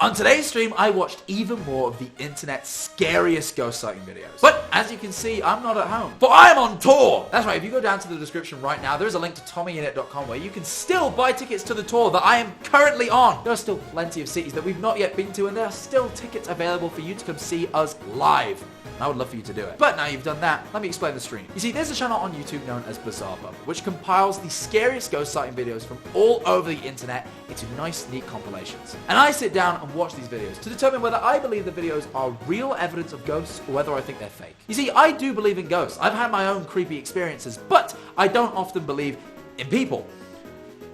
On today's stream, I watched even more of the internet's scariest ghost sighting videos. But as you can see, I'm not at home, for I am on tour! That's right, if you go down to the description right now, there's a link to TommyInit.com where you can still buy tickets to the tour that I am currently on. There are still plenty of cities that we've not yet been to, and there are still tickets available for you to come see us live. I would love for you to do it. But now you've done that, let me explain the stream. You see, there's a channel on YouTube known as BizarreBub, which compiles the scariest ghost sighting videos from all over the internet into nice, neat compilations. And I sit down and watch these videos to determine whether I believe the videos are real evidence of ghosts or whether I think they're fake. You see, I do believe in ghosts. I've had my own creepy experiences, but I don't often believe in people.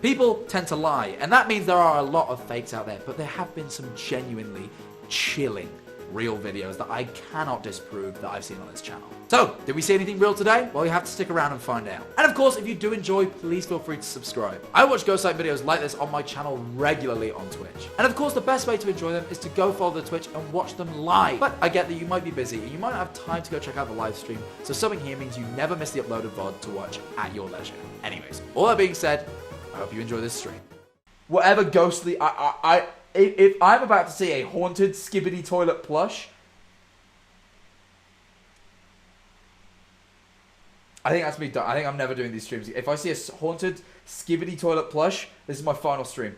People tend to lie, and that means there are a lot of fakes out there, but there have been some genuinely chilling real videos that I cannot disprove that I've seen on this channel. So, did we see anything real today? Well, you have to stick around and find out. And of course, if you do enjoy, please feel free to subscribe. I watch ghost sight videos like this on my channel regularly on Twitch. And of course, the best way to enjoy them is to go follow the Twitch and watch them live. But I get that you might be busy and you might not have time to go check out the live stream, so subbing here means you never miss the uploaded VOD to watch at your leisure. Anyways, all that being said, I hope you enjoy this stream. Whatever ghostly, if I'm about to see a haunted Skibidi toilet plush, I think that's me done. I think I'm never doing these streams. If I see a haunted Skibidi toilet plush, this is my final stream.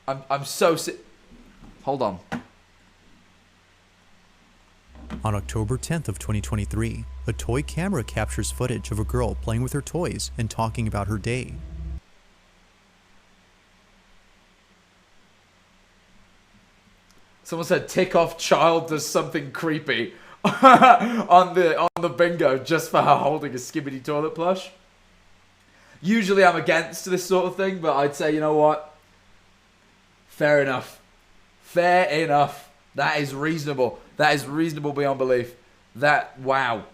I'm so sick. Hold on. On October 10th of 2023, a toy camera captures footage of a girl playing with her toys and talking about her day. Someone said tick off child does something creepy on the bingo just for her holding a Skibidi toilet plush. Usually I'm against this sort of thing, but I'd say, you know what? Fair enough. Fair enough. That is reasonable. That is reasonable beyond belief. Wow.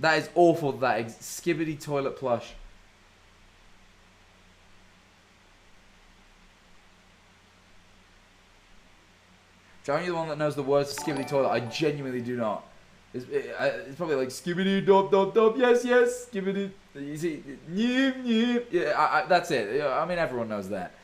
That is awful, that Skibidi toilet plush. Are you the one that knows the words to Skibidi toilet? I genuinely do not. It's probably like Skibidi dop dop dop. Yes yes. Skibidi. You see, yeah. That's it. I mean, everyone knows that.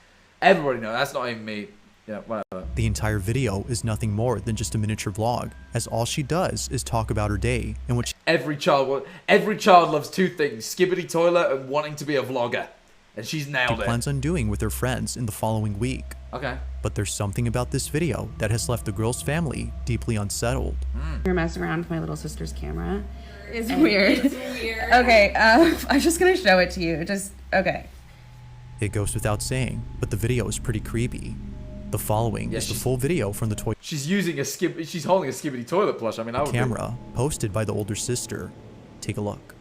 Everybody knows. That's not even me. Yeah, whatever. The entire video is nothing more than just a miniature vlog, as all she does is talk about her day, in which every child loves two things: Skibidi toilet and wanting to be a vlogger. And she's nailed it. She plans on doing with her friends in the following week. Okay. But there's something about this video that has left the girl's family deeply unsettled. We were messing around with my little sister's camera. It's weird. It's weird. Okay, I'm just gonna show it to you. Okay. It goes without saying, but the video is pretty creepy. The following is the full video from the toy. She's holding a Skibidi toilet plush. I mean, camera posted by the older sister. Take a look.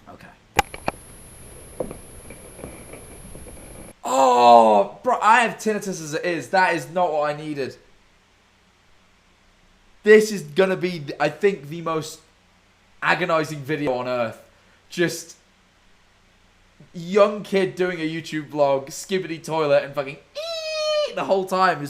Okay. Oh, bro, I have tinnitus as it is. That is not what I needed. This is gonna be, I think, the most agonizing video on earth. Just young kid doing a YouTube vlog, Skibidi toilet, and fucking the whole time.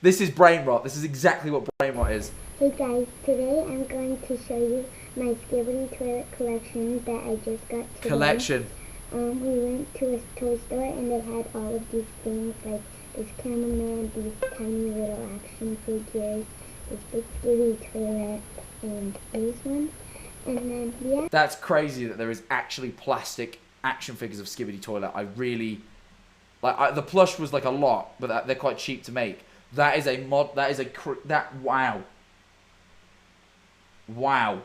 This is brain rot. This is exactly what brain rot is. Hey guys, today I'm going to show you my Skibidi toilet collection that I just got today. Collection. We went to a toy store and they had all of these things like this cameraman, these tiny little action figures, this big Skibidi toilet, and these ones. And then, yeah. That's crazy that there is actually plastic action figures of Skibidi toilet. I really... the plush was like a lot, but they're quite cheap to make. That is a mod... Wow. Wow.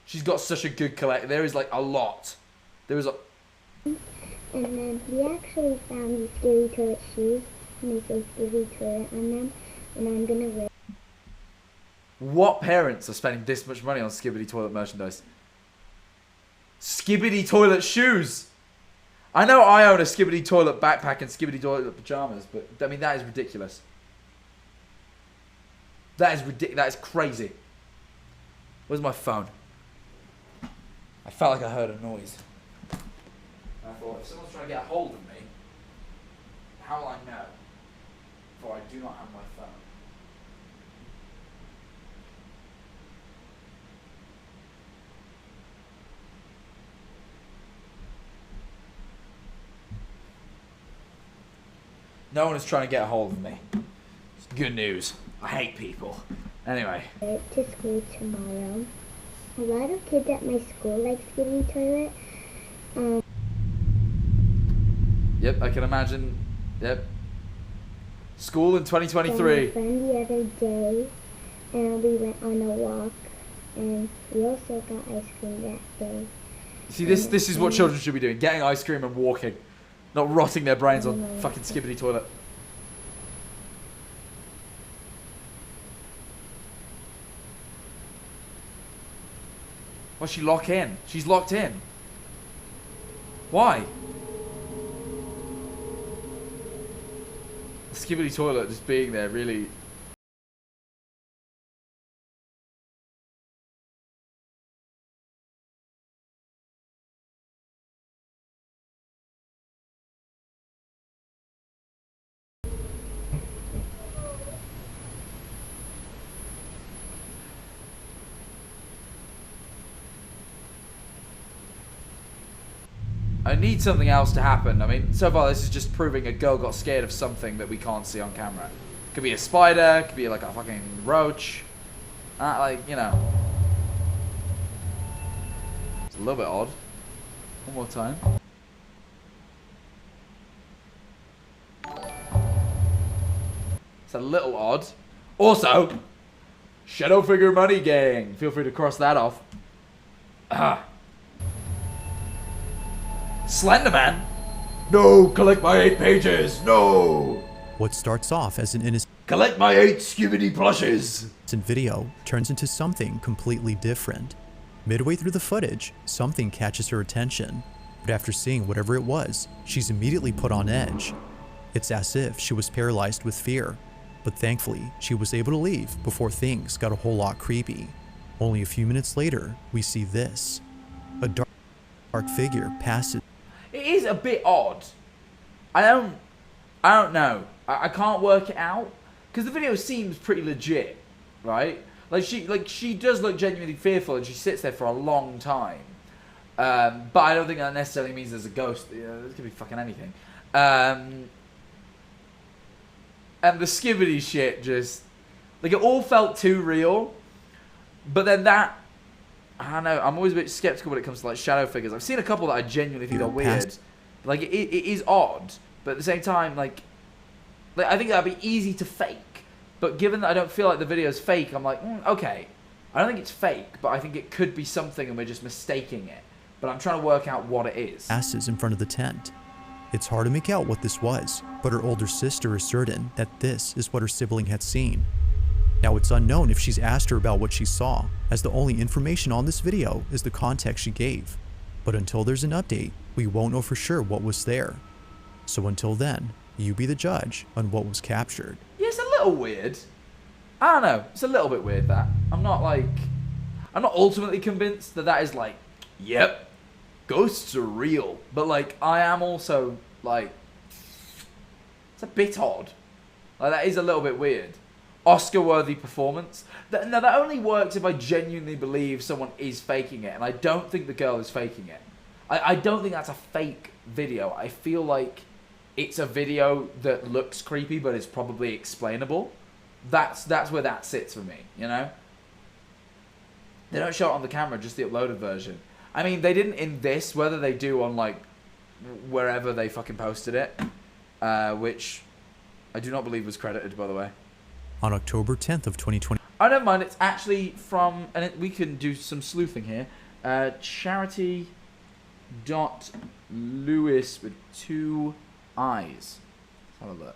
She's got such a good collection. There is like a lot. There is a... And then we actually found these Skibidi toilet shoes, and they say Skibidi toilet on them, and I'm gonna wear. What parents are spending this much money on Skibidi toilet merchandise? Skibidi toilet shoes! I know I own a Skibidi toilet backpack and Skibidi toilet pajamas, but I mean, that is ridiculous. That is ridiculous. That is crazy. Where's my phone? I felt like I heard a noise. And I thought, if someone's trying to get a hold of me, how will I know? For I do not have my phone. No one is trying to get a hold of me. It's good news. I hate people. Anyway. To school tomorrow. A lot of kids at my school like Skibidi Toilet. Yep, I can imagine. Yep. School in 2023. My friend the other day, and we went on a walk, and we also got ice cream that day. See, this is what children should be doing. Getting ice cream and walking. Not rotting their brains on fucking Skibidi Toilet. Why's she lock in? She's locked in. Why? The Skibidi Toilet just being there really... I need something else to happen. I mean, so far this is just proving a girl got scared of something that we can't see on camera. Could be a spider, could be like a fucking roach. Like, you know. It's a little bit odd. One more time. It's a little odd. Also, Shadow Figure Money Gang. Feel free to cross that off. Slenderman? No, collect my 8 pages. No. What starts off as an innocent Collect my 8 Skibidi plushes. video turns into something completely different. Midway through the footage, something catches her attention, but after seeing whatever it was, she's immediately put on edge. It's as if she was paralyzed with fear, but thankfully, she was able to leave before things got a whole lot creepy. Only a few minutes later, we see this. A dark figure passes. It is a bit odd. I don't know. I can't work it out because the video seems pretty legit, right? Like she does look genuinely fearful, and she sits there for a long time. But I don't think that necessarily means there's a ghost. There could be fucking anything. And the Skibidi shit just like it all felt too real. But then that. I don't know. I'm always a bit skeptical when it comes to like shadow figures. I've seen a couple that I genuinely think are weird. Like it is odd, but at the same time, like I think that'd be easy to fake. But given that I don't feel like the video's fake, I'm like, okay. I don't think it's fake, but I think it could be something, and we're just mistaking it. But I'm trying to work out what it is. Passes in front of the tent. It's hard to make out what this was, but her older sister is certain that this is what her sibling had seen. Now it's unknown if she's asked her about what she saw, as the only information on this video is the context she gave. But until there's an update, we won't know for sure what was there. So until then, you be the judge on what was captured. Yeah, it's a little weird. I don't know. It's a little bit weird, that. I'm not ultimately convinced that is like, yep, ghosts are real. But like, I am also like, it's a bit odd. Like, that is a little bit weird. Oscar-worthy performance. Now, that only works if I genuinely believe someone is faking it, and I don't think the girl is faking it. I don't think that's a fake video. I feel like it's a video that looks creepy, but is probably explainable. That's where that sits for me, you know? They don't show it on the camera, just the uploaded version. I mean, they didn't in this, whether they do on, like, wherever they fucking posted it, which I do not believe was credited, by the way. On October 10th of 2020. I don't mind. It's actually from, and we can do some sleuthing here. Charity.Lewis with 2 eyes. Let's have a look.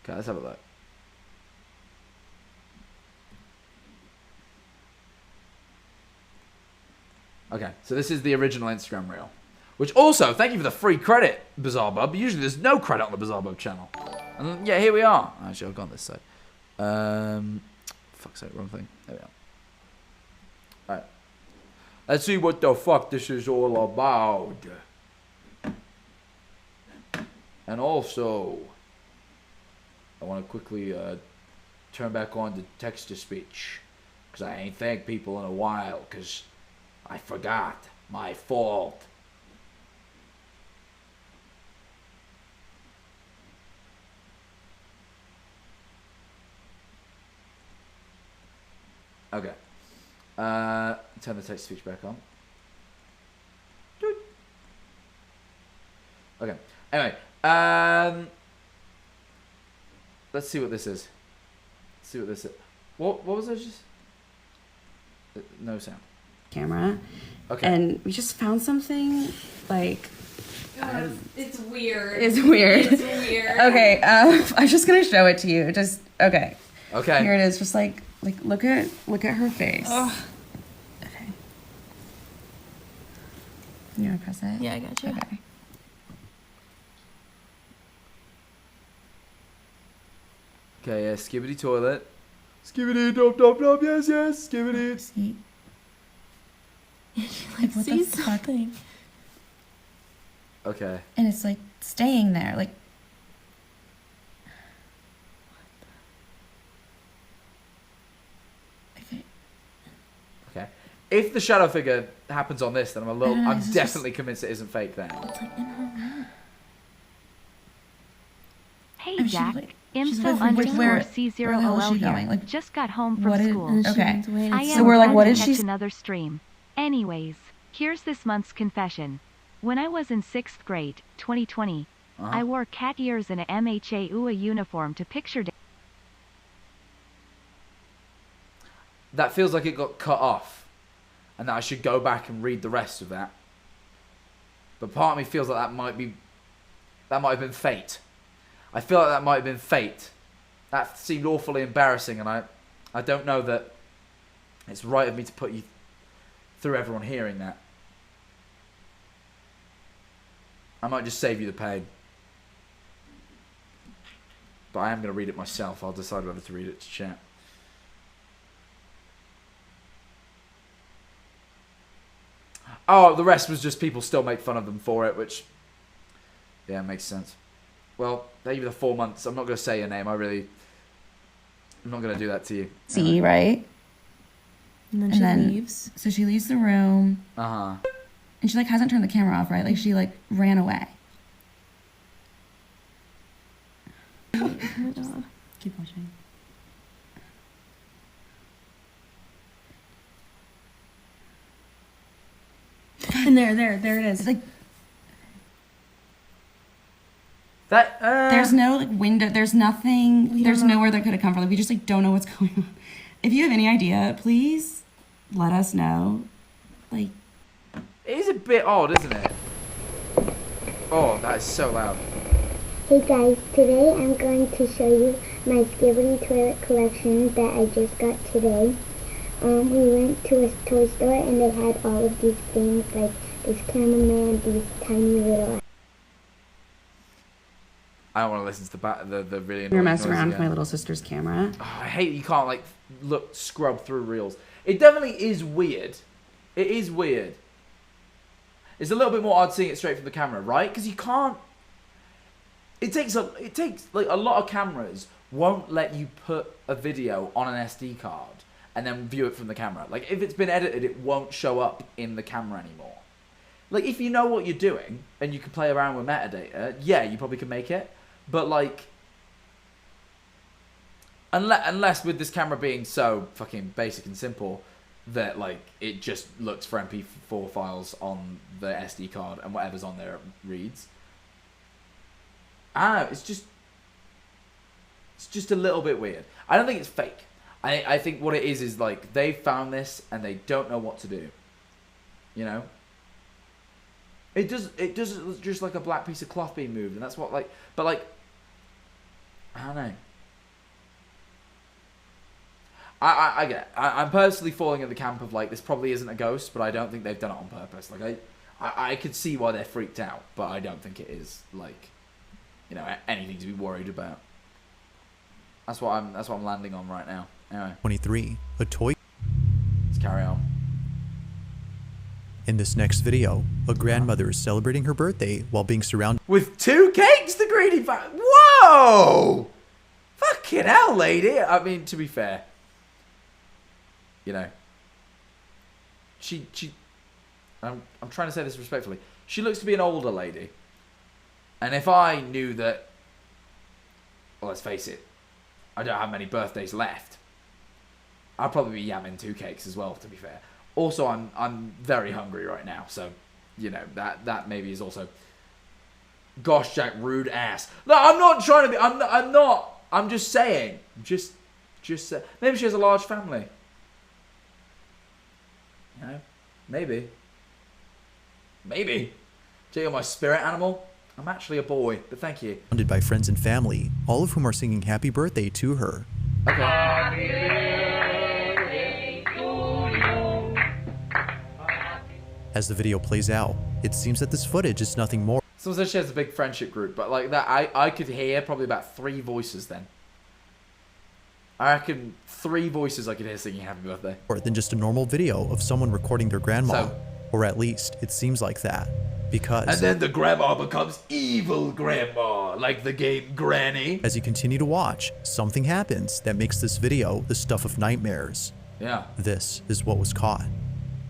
Okay, let's have a look. Okay, so this is the original Instagram reel. Which also, thank you for the free credit, BizarreBub. Usually there's no credit on the BizarreBub channel. And yeah, here we are. Actually, I've gone this side. Fuck's sake, wrong thing. There we are. Alright. Let's see what the fuck this is all about. And also, I want to quickly turn back on the text-to-speech. Because I ain't thanked people in a while, because I forgot. My fault. Okay. Turn the text-to-speech back on. Doot. Okay. Anyway, let's see what this is. Let's see what this is. What was it just? No sound. Camera. Okay. And we just found something like. It's weird. It's weird. It's weird. Okay. I'm just gonna show it to you. Just okay. Okay. Here it is. Just like look at her face. Ugh. Okay. You wanna press it? Yeah, I got you. Okay. Okay, yeah, skibbity toilet. Skibbity dop dop dop, yes, yes, skibbity. See. Like, what see the fuck? something. Okay. And it's like staying there, like. Okay. Okay. If the shadow figure happens on this, then I'm a little. I don't know, I'm it's definitely convinced it isn't fake then. It's like in her room. Hey I mean, Jack, she's info like, underscore where the C0OL hell is she here. going? Like, just got home from what is- school. And she Okay. went away I and am So we're like, glad what to is catch she- another stream. Anyways, here's this month's confession. When I was in 6th grade, 2020, I wore cat ears and a MHA UA uniform to picture day. That feels like it got cut off, and that I should go back and read the rest of that. But part of me feels like that might have been fate. I feel like that might have been fate. That seemed awfully embarrassing, and I don't know that it's right of me to put you through everyone hearing that. I might just save you the pain. But I am going to read it myself. I'll decide whether to read it to chat. Oh, the rest was just people still make fun of them for it, which, yeah, makes sense. Well, thank you for the 4 months. I'm not going to say your name. I'm not going to do that to you. See, right? And then And she then- leaves. So she leaves the room, Uh-huh. and she like hasn't turned the camera off, right? Like she like ran away. Oh my god. Keep watching. And there it is. It's like That, there's no like window. There's nothing. We There's don't know. nowhere that could have come from. Like, we just like don't know what's going on. If you have any idea, please let us know. Like, it is a bit odd, isn't it? Oh, that is so loud. Hey guys, today I'm going to show you my Skibbity toilet collection that I just got today. We went to a toy store and they had all of these things like this cameraman, these tiny little. I don't want to listen to the really annoying we were messing noise around with again. my little sister's camera. Oh, I hate that you can't like scrub through reels. It definitely is weird. It is weird. It's a little bit more odd seeing it straight from the camera, right? Because you can't. It takes like a lot of cameras won't let you put a video on an SD card and then view it from the camera. Like if it's been edited, it won't show up in the camera anymore. Like if you know what you're doing and you can play around with metadata, yeah, you probably can make it. But like, unless with this camera being so fucking basic and simple that like it just looks for MP4 files on the SD card and whatever's on there reads. I don't know, it's just a little bit weird. I don't think it's fake. I think what it is like they found this and they don't know what to do. You know? It does look just like a black piece of cloth being moved, and that's what like, but like, I don't know. I get it. I'm personally falling in the camp of like this probably isn't a ghost, but I don't think they've done it on purpose. Like I could see why they're freaked out, but I don't think it is like, you know, anything to be worried about. That's what I'm landing on right now. Anyway, 23. A toy. let's carry on. In this next video, a grandmother is celebrating her birthday while being surrounded With 2 cakes, the greedy Whoa! Fucking hell, lady. I mean, to be fair. you know, I'm trying to say this respectfully. She looks to be an older lady. And if I knew that, well, let's face it, I don't have many birthdays left, I'd probably be yamming 2 cakes as well, to be fair. Also, I'm very hungry right now, so, you know, that maybe is also... Gosh, Jack, rude ass. No, I'm not trying to be... I'm not. I'm just saying. Just maybe she has a large family. You know? Maybe. Check out my spirit animal. I'm actually a boy, but thank you. Surrounded by friends and family, all of whom are singing happy birthday to her. Okay. As the video plays out, it seems that this footage is nothing more Someone said she has a big friendship group, but like that, I could hear probably about 3 voices then. I reckon 3 voices I could hear singing happy birthday. than just a normal video of someone recording their grandma. So- Or at least, it seems like that. Because... And then the grandma becomes evil grandma, like the game Granny. as you continue to watch, something happens that makes this video the stuff of nightmares. Yeah. This is what was caught.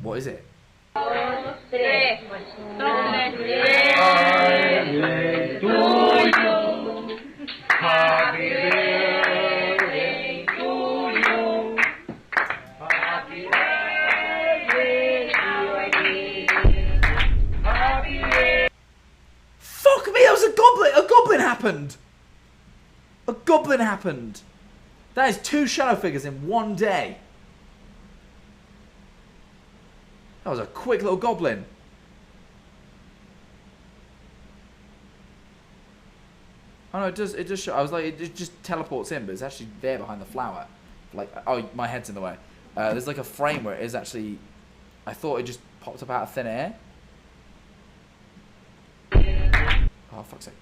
What is it? Fuck me, that was a goblin! A goblin happened! A goblin happened! That is 2 shadow figures in one day. That was a quick little goblin. Oh no, it does show. I was like, it just teleports in, but it's actually there behind the flower. Like, oh, my head's in the way. There's like a frame where it is actually, I thought it just popped up out of thin air. Oh, fuck's sake.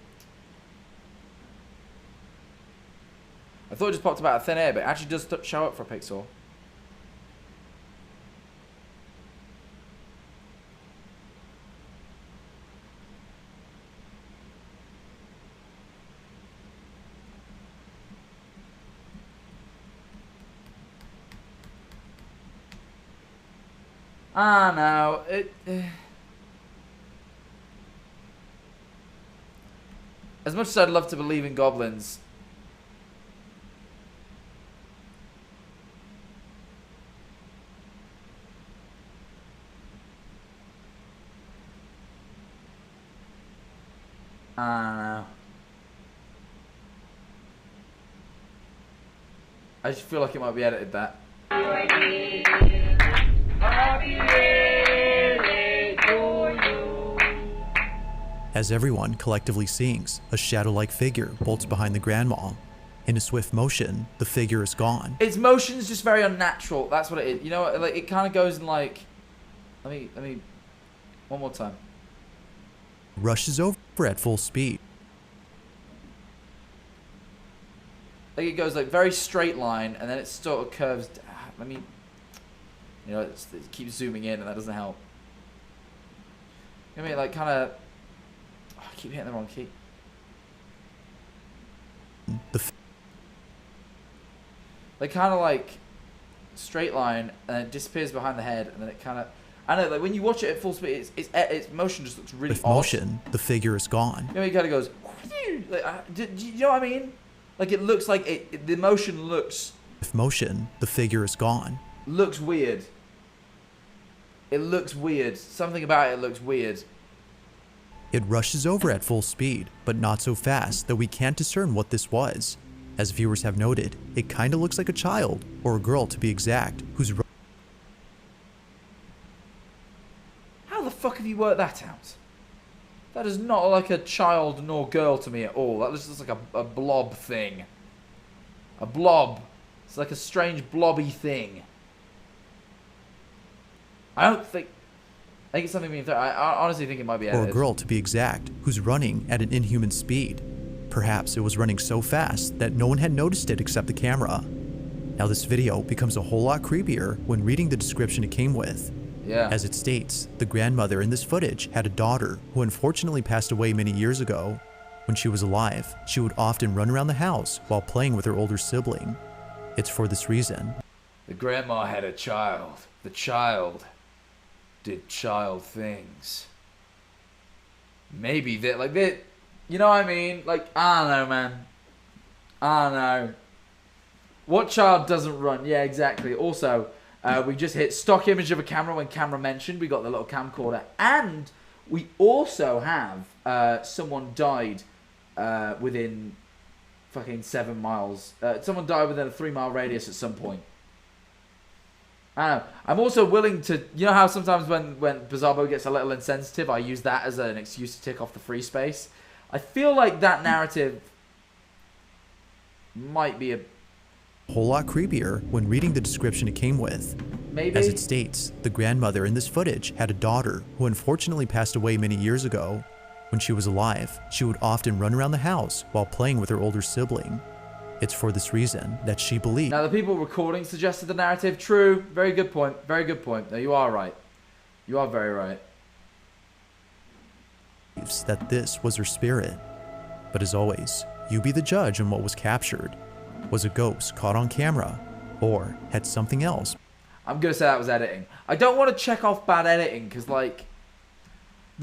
I thought it just popped up out of thin air, but it actually does show up for a pixel. Ah, no. As much as I'd love to believe in goblins, I just feel like it might be edited that. As everyone collectively sings, a shadow-like figure bolts behind the grandma. In a swift motion, the figure is gone. Its motion's just very unnatural. That's what it is. You know, like it kind of goes in like. Let me. One more time. Rushes over at full speed. Like it goes like very straight line, and then it sort of curves. Let me. You know, it keeps zooming in, and that doesn't help. I mean, like kind of. Oh, I keep hitting the wrong key. Like kind of like straight line, and it disappears behind the head, and then it kind of. I know, like when you watch it at full speed, its motion just looks really With odd. motion, the figure is gone. You know, it kind of goes. Like, do you know what I mean? Like it looks like the motion looks. With motion, the figure is gone. Looks weird. It looks weird. Something about it looks weird. It rushes over at full speed, but not so fast that we can't discern what this was. As viewers have noted, it kinda looks like a child, or a girl to be exact, who's... How the fuck have you worked that out? That is not like a child nor girl to me at all. That looks just like a blob thing. A blob. It's like a strange blobby thing. I think it's something being thrown. I honestly think it might be edited. Or a girl to be exact, who's running at an inhuman speed. Perhaps it was running so fast that no one had noticed it except the camera. Now this video becomes a whole lot creepier when reading the description it came with. Yeah. As it states, the grandmother in this footage had a daughter who unfortunately passed away many years ago. When she was alive, she would often run around the house while playing with her older sibling. It's for this reason. The grandma had a child. The child did child things. Maybe that, like, that, you know what I mean? Like, I don't know, man. I don't know. What child doesn't run? Yeah, exactly. Also, we just hit stock image of a camera when camera mentioned. We got the little camcorder. And we also have someone died within fucking 7 miles. Someone died within a 3-mile radius at some point. I don't know. I'm also willing to, you know how sometimes when BizarreBub gets a little insensitive, I use that as an excuse to tick off the free space. I feel like that narrative might be a whole lot creepier when reading the description it came with. maybe. As it states, the grandmother in this footage had a daughter who unfortunately passed away many years ago. When she was alive, she would often run around the house while playing with her older sibling. It's for this reason that she believes Now the people recording suggested the narrative. True. Very good point. Very good point. No, you are right. You are very right. that this was her spirit. But as always, you be the judge on what was captured. Was a ghost caught on camera, or had something else? I'm going to say that was editing. I don't want to check off bad editing because, like,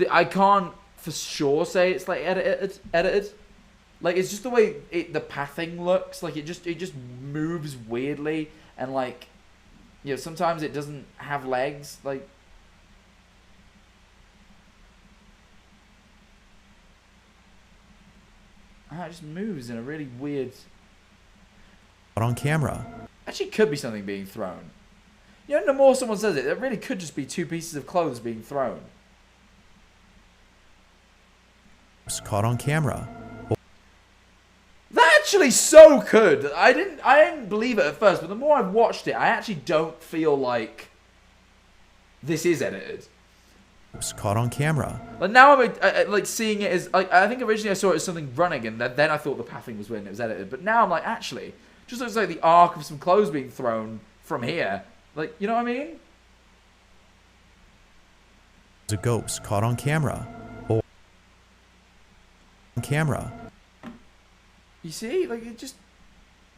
I can't for sure say it's, like, edited. Like, it's just the way the pathing looks. Like, it just moves weirdly. And, like, you know, sometimes it doesn't have legs. Like, it just moves in a really weird... Caught on camera. Actually, could be something being thrown. You know, the more someone says it, it really could just be 2 pieces of clothes being thrown. Was caught on camera. That actually so could. I didn't believe it at first, but the more I've watched it, I actually don't feel like this is edited. Was caught on camera. Like now I'm like seeing it as like I think originally I saw it as something running, and then I thought the pathing was when it was edited. But now I'm like, actually, it just looks like the arc of some clothes being thrown from here. Like, you know what I mean? Was a ghost caught on camera. Or on camera. You see, like it's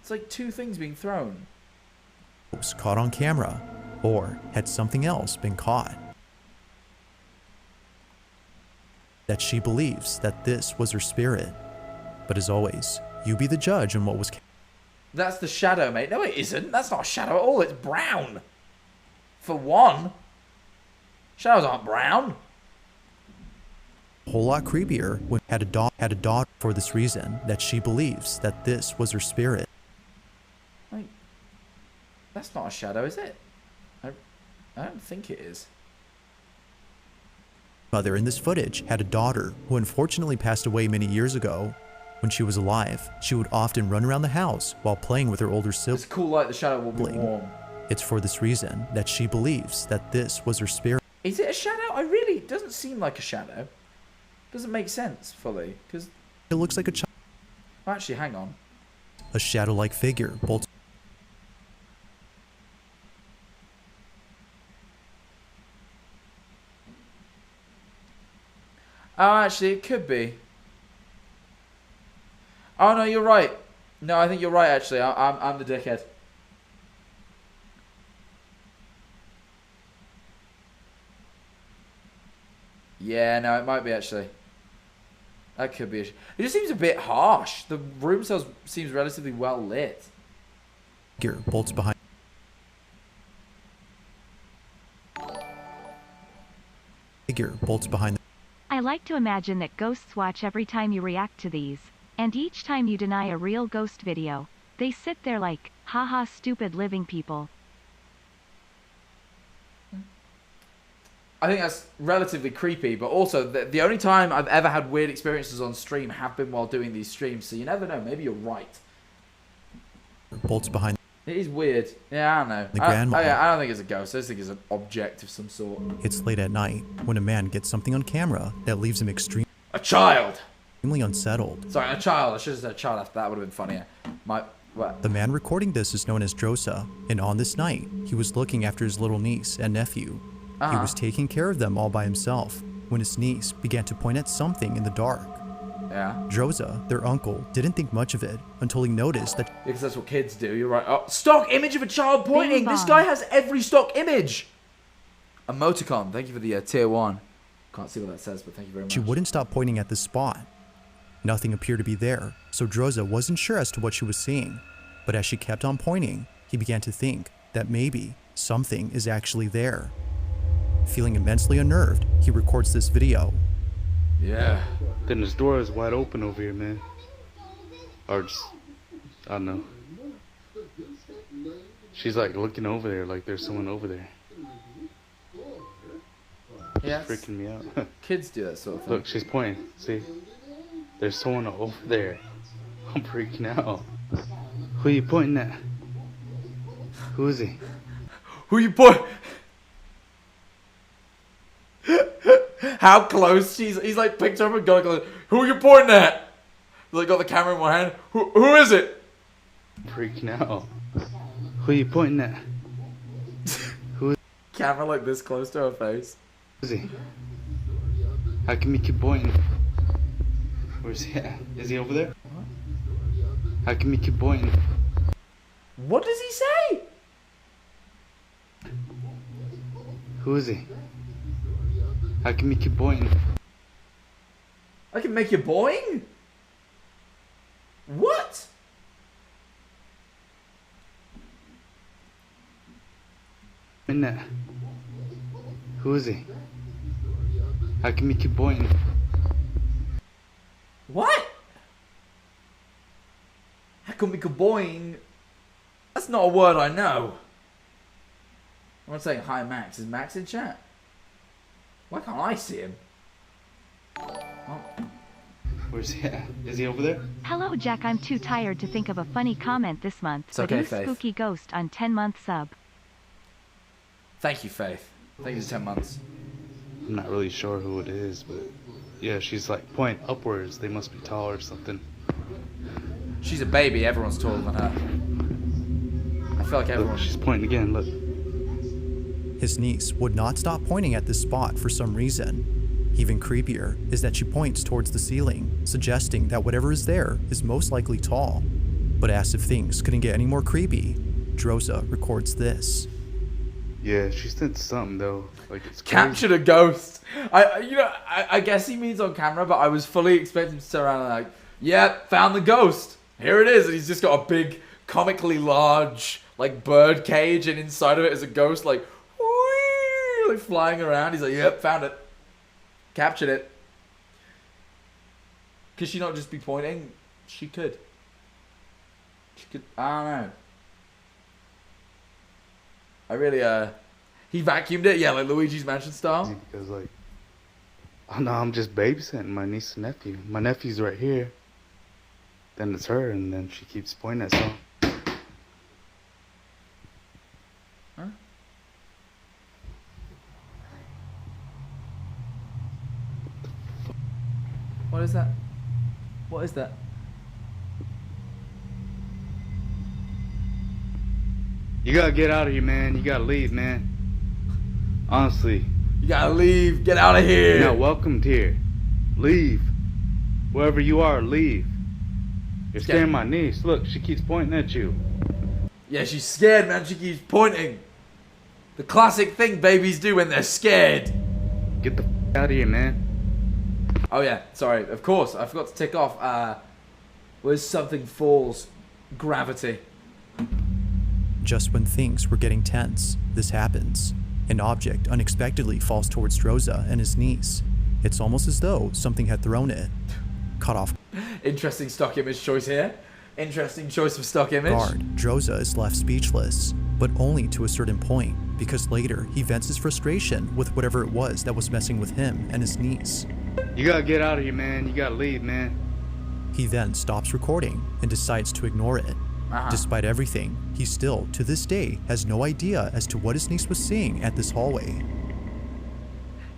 like 2 things being thrown. Was caught on camera, or had something else been caught? That she believes that this was her spirit. But as always, you be the judge on what was. That's the shadow, mate. No, it isn't. That's not a shadow at all. It's brown. For one. Shadows aren't brown. A whole lot creepier when had a daughter for this reason that she believes that this was her spirit. Like, that's not a shadow, is it? I don't think it is. Mother in this footage had a daughter who unfortunately passed away many years ago. When she was alive, she would often run around the house while playing with her older sibling. It's cool, like the shadow will be warm. It's for this reason that she believes that this was her spirit. Is it a shadow? It doesn't seem like a shadow. Doesn't make sense fully, because It looks like a child. actually, hang on. A shadow-like figure bolts. Oh, actually, it could be. Oh no, you're right. No, I think you're right. Actually, I'm the dickhead. Yeah, no, it might be actually. That could be. It just seems a bit harsh. The room seems relatively well lit. Figure bolts behind. Figure bolts behind. I like to imagine that ghosts watch every time you react to these, and each time you deny a real ghost video, they sit there like, haha, stupid living people. I think that's relatively creepy, but also the only time I've ever had weird experiences on stream have been while doing these streams, so you never know. Maybe you're right. Bolts behind. It is weird. Yeah, I don't know. The grandma. I don't think it's a ghost. I just think it's an object of some sort. It's late at night when a man gets something on camera that leaves him extremely A child! unsettled. Sorry, a child. I should have said a child after that. Would have been funnier. What? The man recording this is known as Drosa, and on this night, he was looking after his little niece and nephew. He was taking care of them all by himself when his niece began to point at something in the dark. Yeah. Droza, their uncle, didn't think much of it until he noticed that Because that's what kids do. You're right. Oh, stock image of a child pointing. Bing This bong. guy has every stock image. Emoticon. Thank you for the tier 1. Can't see what that says, but thank you very much. she wouldn't stop pointing at the spot. Nothing appeared to be there, so Droza wasn't sure as to what she was seeing. But as she kept on pointing, he began to think that maybe something is actually there. Feeling immensely unnerved, he records this video. Yeah. Then this door is wide open over here, man. Or just, I don't know. She's like looking over there, like there's someone over there. Yeah. Freaking me out. Kids do that sort of thing. Look, she's pointing. See? There's someone over there. I'm freaking out. Who are you pointing at? Who is he? Who you point? How close he's like picked her up and got like, who are you pointing at? He's like got the camera in one hand. Who is it? I'm freaking out. Who are you pointing at? Camera like this close to her face. Who is he? How come you keep pointing? Where's he at? Is he over there? How come you keep pointing? What does he say? Who is he? How come you keep pointing? I can make you boing? What? In that. Who is he? How come you keep pointing? What? How come we could boing? That's not a word I know. I'm not saying hi Max. Is Max in chat? Why can't I see him? Oh. Where's he at? Is he over there? Hello Jack, I'm too tired to think of a funny comment this month. It's but okay, you Faith. spooky ghost on 10-month sub. Thank you, Faith. Thank you for 10 months. I'm not really sure who it is, but yeah, she's like pointing upwards. They must be tall or something. She's a baby. Everyone's taller than her. I feel like Look, everyone. she's pointing again. Look. His niece would not stop pointing at this spot for some reason. Even creepier is that she points towards the ceiling, suggesting that whatever is there is most likely tall. But as if things couldn't get any more creepy, Droza records this. Yeah, she said something though. Like it's crazy. Captured a ghost. I guess he means on camera, but I was fully expecting to turn around and like, yeah, found the ghost. Here it is. And he's just got a big, comically large, like bird cage, and inside of it is a ghost, like, whee, like flying around. He's like, yep, found it. Captured it. Could she not just be pointing? She could. She could. I don't know. I really, he vacuumed it? Yeah, like Luigi's Mansion style? Because like, oh no, I'm just babysitting my niece and nephew. My nephew's right here. Then it's her, and then she keeps pointing at something. Huh? What is that? What is that? You gotta get out of here, man. You gotta leave, man. Honestly, You gotta leave. Get out of here. you're not welcomed here. Leave. Wherever you are, leave. You're scaring my niece. Look, she keeps pointing at you. Yeah, she's scared, man. She keeps pointing. The classic thing babies do when they're scared. Get the out of here, man. Oh yeah, sorry. Of course, I forgot to tick off. Where's something falls? Gravity. Just when things were getting tense, this happens. An object unexpectedly falls towards Droza and his niece. It's almost as though something had thrown it. Caught off Interesting stock image choice here. Interesting choice of stock image. guard, Droza is left speechless, but only to a certain point, because later he vents his frustration with whatever it was that was messing with him and his niece. You gotta get out of here, man. You gotta leave, man. He then stops recording and decides to ignore it. Despite everything, he still, to this day, has no idea as to what his niece was seeing at this hallway.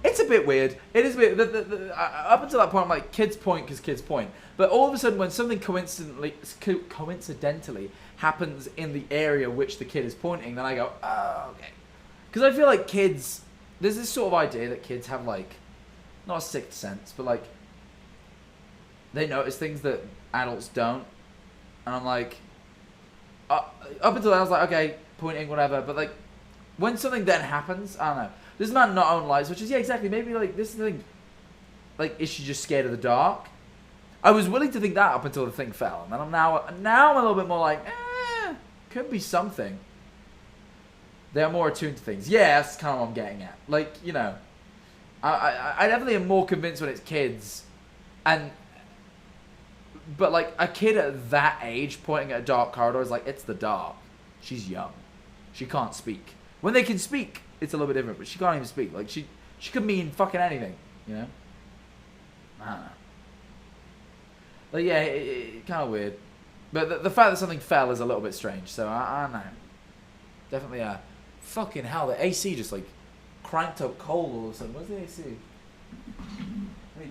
It's a bit weird. It is weird. Up until that point, I'm like, kids point because kids point. But all of a sudden, when something coincidentally happens in the area which the kid is pointing, then I go, oh, okay. Because I feel like kids, there's this sort of idea that kids have like, not a sixth sense, but like, they notice things that adults don't. And I'm like, up until then I was like, okay, pointing, whatever. But like, when something then happens, I don't know. This man not own lights, which is, yeah, exactly. Maybe like this thing, like, is she just scared of the dark? I was willing to think that up until the thing fell. And then I'm now I'm a little bit more like, could be something. They are more attuned to things. Yeah, that's kind of what I'm getting at. Like, you know, I definitely am more convinced when it's kids. But like a kid at that age pointing at a dark corridor is like, it's the dark. She's young. She can't speak. When they can speak, it's a little bit different. But she can't even speak. Like she could mean fucking anything. You know? I don't know. Like yeah, kind of weird. But the fact that something fell is a little bit strange. So I don't know. Definitely fucking hell, the AC just like cranked up cold all of a sudden. Where's the AC? Wait.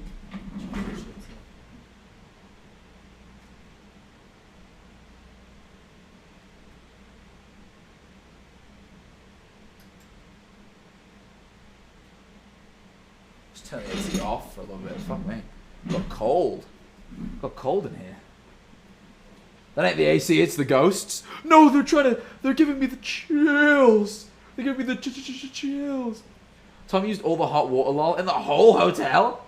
Just turn the AC off for a little bit. Fuck me. Got cold. Got cold in here. That ain't the AC, it's the ghosts. No, they're giving me the chills. They're giving me the chills. Tom used all the hot water, lol, in the whole hotel?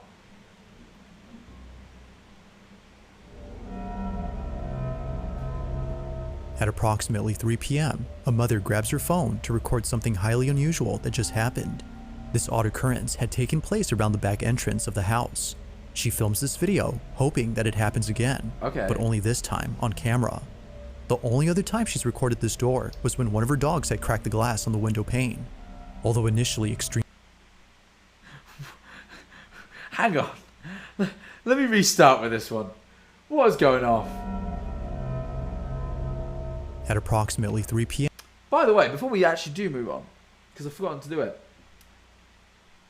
At approximately 3 p.m., a mother grabs her phone to record something highly unusual that just happened. This odd occurrence had taken place around the back entrance of the house. She films this video, hoping that it happens again, but only this time on camera. The only other time she's recorded this door was when one of her dogs had cracked the glass on the window pane. Although initially extreme. Hang on. Let me restart with this one. What is going on? At approximately 3 p.m. By the way, before we actually do move on, because I've forgotten to do it.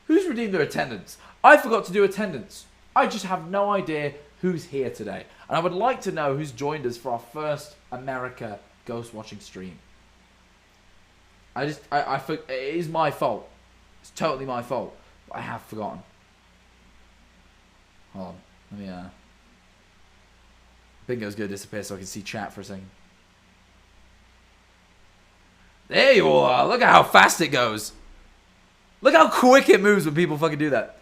Who's redeemed their attendance? I forgot to do attendance. I just have no idea who's here today. And I would like to know who's joined us for our first America ghost watching stream. It is my fault. It's totally my fault. But I have forgotten. Hold on. Let me, Bingo's gonna disappear so I can see chat for a second. There you all are. Look at how fast it goes. Look how quick it moves when people fucking do that.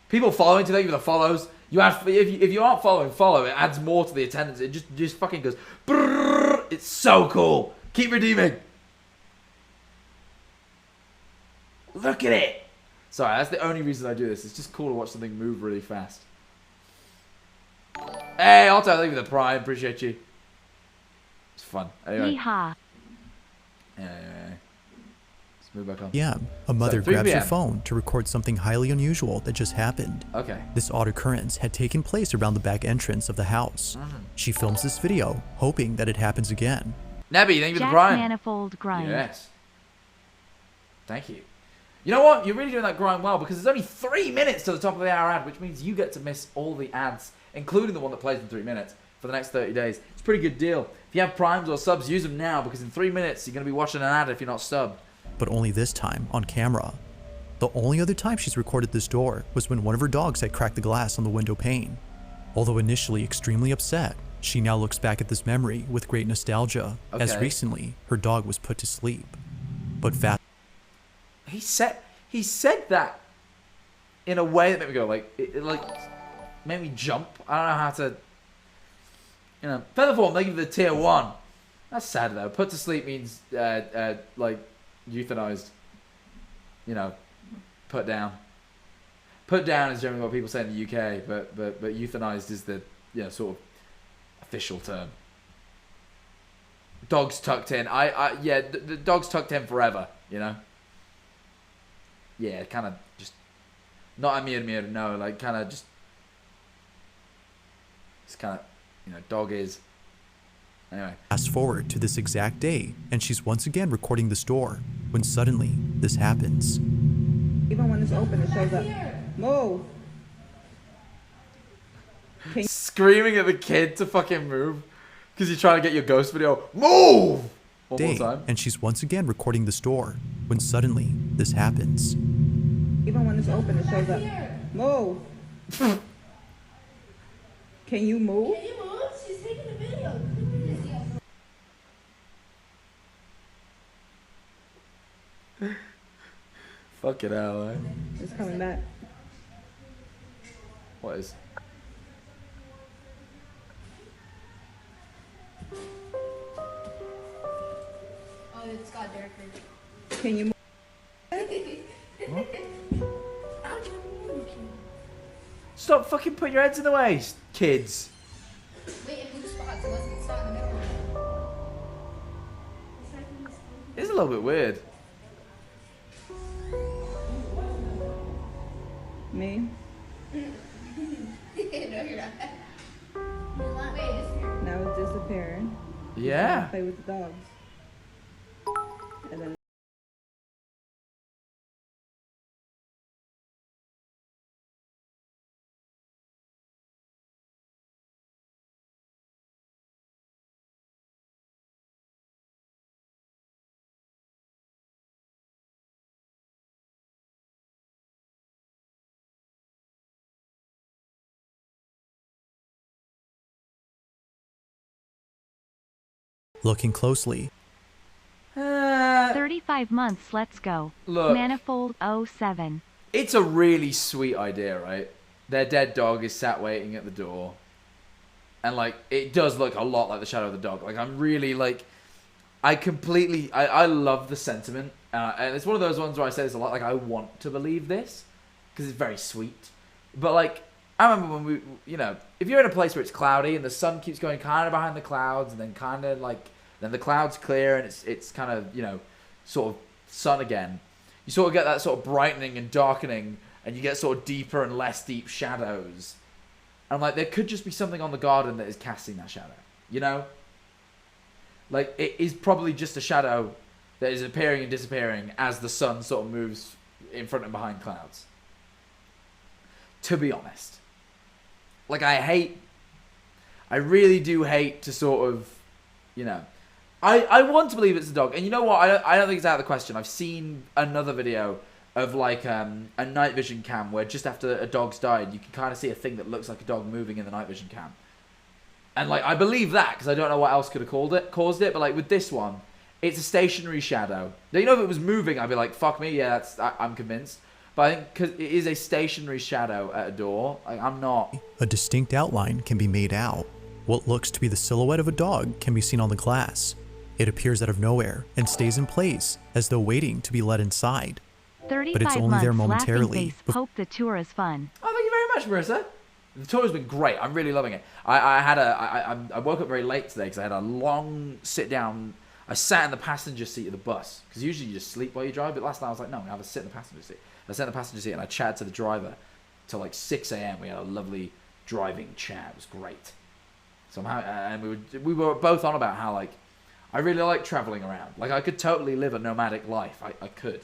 People following to thank you for the follows. You have, if you aren't following, follow. It adds more to the attendance. It just fucking goes. Brrr, it's so cool. Keep redeeming. Look at it. Sorry, that's the only reason I do this. It's just cool to watch something move really fast. Hey, I'll tell you for the prime. Appreciate you. It's fun. Anyway. Yeehaw. Yeah. Let's move back on. p.m., a mother 3 grabs her p.m. phone to record something highly unusual that just happened. Okay. This odd occurrence had taken place around the back entrance of the house. She films this video, hoping that it happens again. Nebby, thank you for the prime. Manifold grind. Yes. Thank you. You know what? You're really doing that grind well because there's only 3 minutes to the top of the hour ad, which means you get to miss all the ads, including the one that plays in 3 minutes, for the next 30 days. It's a pretty good deal. If you have primes or subs, use them now because in 3 minutes you're going to be watching an ad if you're not subbed. But only this time on camera. The only other time she's recorded this door was when one of her dogs had cracked the glass on the window pane. Although initially extremely upset, she now looks back at this memory with great nostalgia, as recently her dog was put to sleep. But fast. He said that in a way that made me go like, it like made me jump. I don't know how to, you know. Featherform, thank you for the tier 1. That's sad though. Put to sleep means like euthanized. You know, put down. Put down is generally what people say in the UK, but euthanized is the sort of official term. Dogs tucked in. Yeah, the dog's tucked in forever. You know. Yeah, kind of just not immune. No, like kind of just. It's kind of dog is. Anyway. Fast forward to this exact day, and she's once again recording this door, when suddenly this happens. Even when it's open, it shows up. Move. Screaming at the kid to fucking move, because you're trying to get your ghost video. Move! One more time. And she's once again recording this door, when suddenly this happens. Even when it's open, it shows up. Move. Can you move? She's taking a video. Fucking hell, eh? It's coming back. What is? Oh, it's got darker. Can you move? Stop fucking putting your heads in the way, kids. Wait, it moves spots. It's not in the middle. It's a little bit weird. Me? No, you're not. Wait, disappear. Now it's disappearing. Yeah. Play with the dogs. And then Looking closely, 35 months, let's go. Look. Manifold 07. It's a really sweet idea, right? Their dead dog is sat waiting at the door. And, like, it does look a lot like the shadow of the dog. Like, I'm really, like... I love the sentiment. And it's one of those ones where I say this a lot. Like, I want to believe this. Because it's very sweet. But, like, I remember when we... You know, if you're in a place where it's cloudy and the sun keeps going kind of behind the clouds and then kind of, like... Then the clouds clear and it's kind of, you know, sort of sun again. You sort of get that sort of brightening and darkening, and you get sort of deeper and less deep shadows. And, like, there could just be something on the garden that is casting that shadow, you know? Like, it is probably just a shadow that is appearing and disappearing as the sun sort of moves in front and behind clouds. To be honest. Like, I really do hate to sort of, you know... I want to believe it's a dog. And you know what? I don't think it's out of the question. I've seen another video of, like, a night vision cam where just after a dog's died, you can kind of see a thing that looks like a dog moving in the night vision cam. And, like, I believe that because I don't know what else could have caused it. But, like, with this one, it's a stationary shadow. Now, you know, if it was moving, I'd be like, fuck me, yeah, I'm convinced. But I think because it is a stationary shadow at a door, like, I'm not... a distinct outline can be made out. What looks to be the silhouette of a dog can be seen on the glass. It appears out of nowhere and stays in place as though waiting to be let inside. 35 But it's only months, there laughing momentarily. face. Hope the tour is fun. Oh, thank you very much, Marissa. The tour has been great. I'm really loving it. I woke up very late today because I had a long sit down. I sat in the passenger seat of the bus because usually you just sleep while you drive. But last night I was like, no, I have a sit in the passenger seat. I sat in the passenger seat and I chatted to the driver till like 6 a.m. We had a lovely driving chat. It was great. Somehow, and we were both on about how, like, I really like traveling around. Like, I could totally live a nomadic life. I could.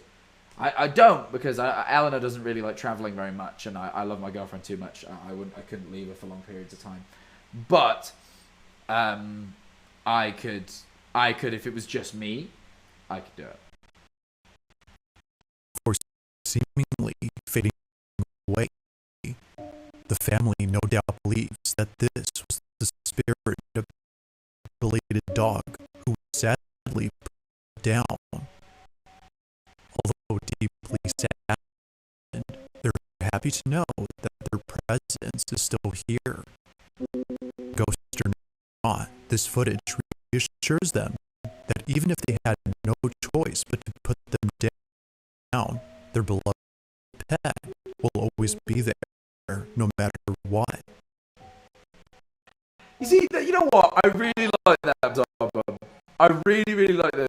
I don't because Eleanor doesn't really like traveling very much, and I love my girlfriend too much. I couldn't leave her for long periods of time. But I could if it was just me, I could do it. For seemingly fading away, the family no doubt believes that this was the spirit of a belated dog who was sadly put down. Although deeply saddened, they're happy to know that their presence is still here. Ghost or not, this footage reassures them that even if they had no choice but to put them down, their beloved pet will always be there, no matter what. You see, you know what? I really like that, BizarreBub. I really, really like that.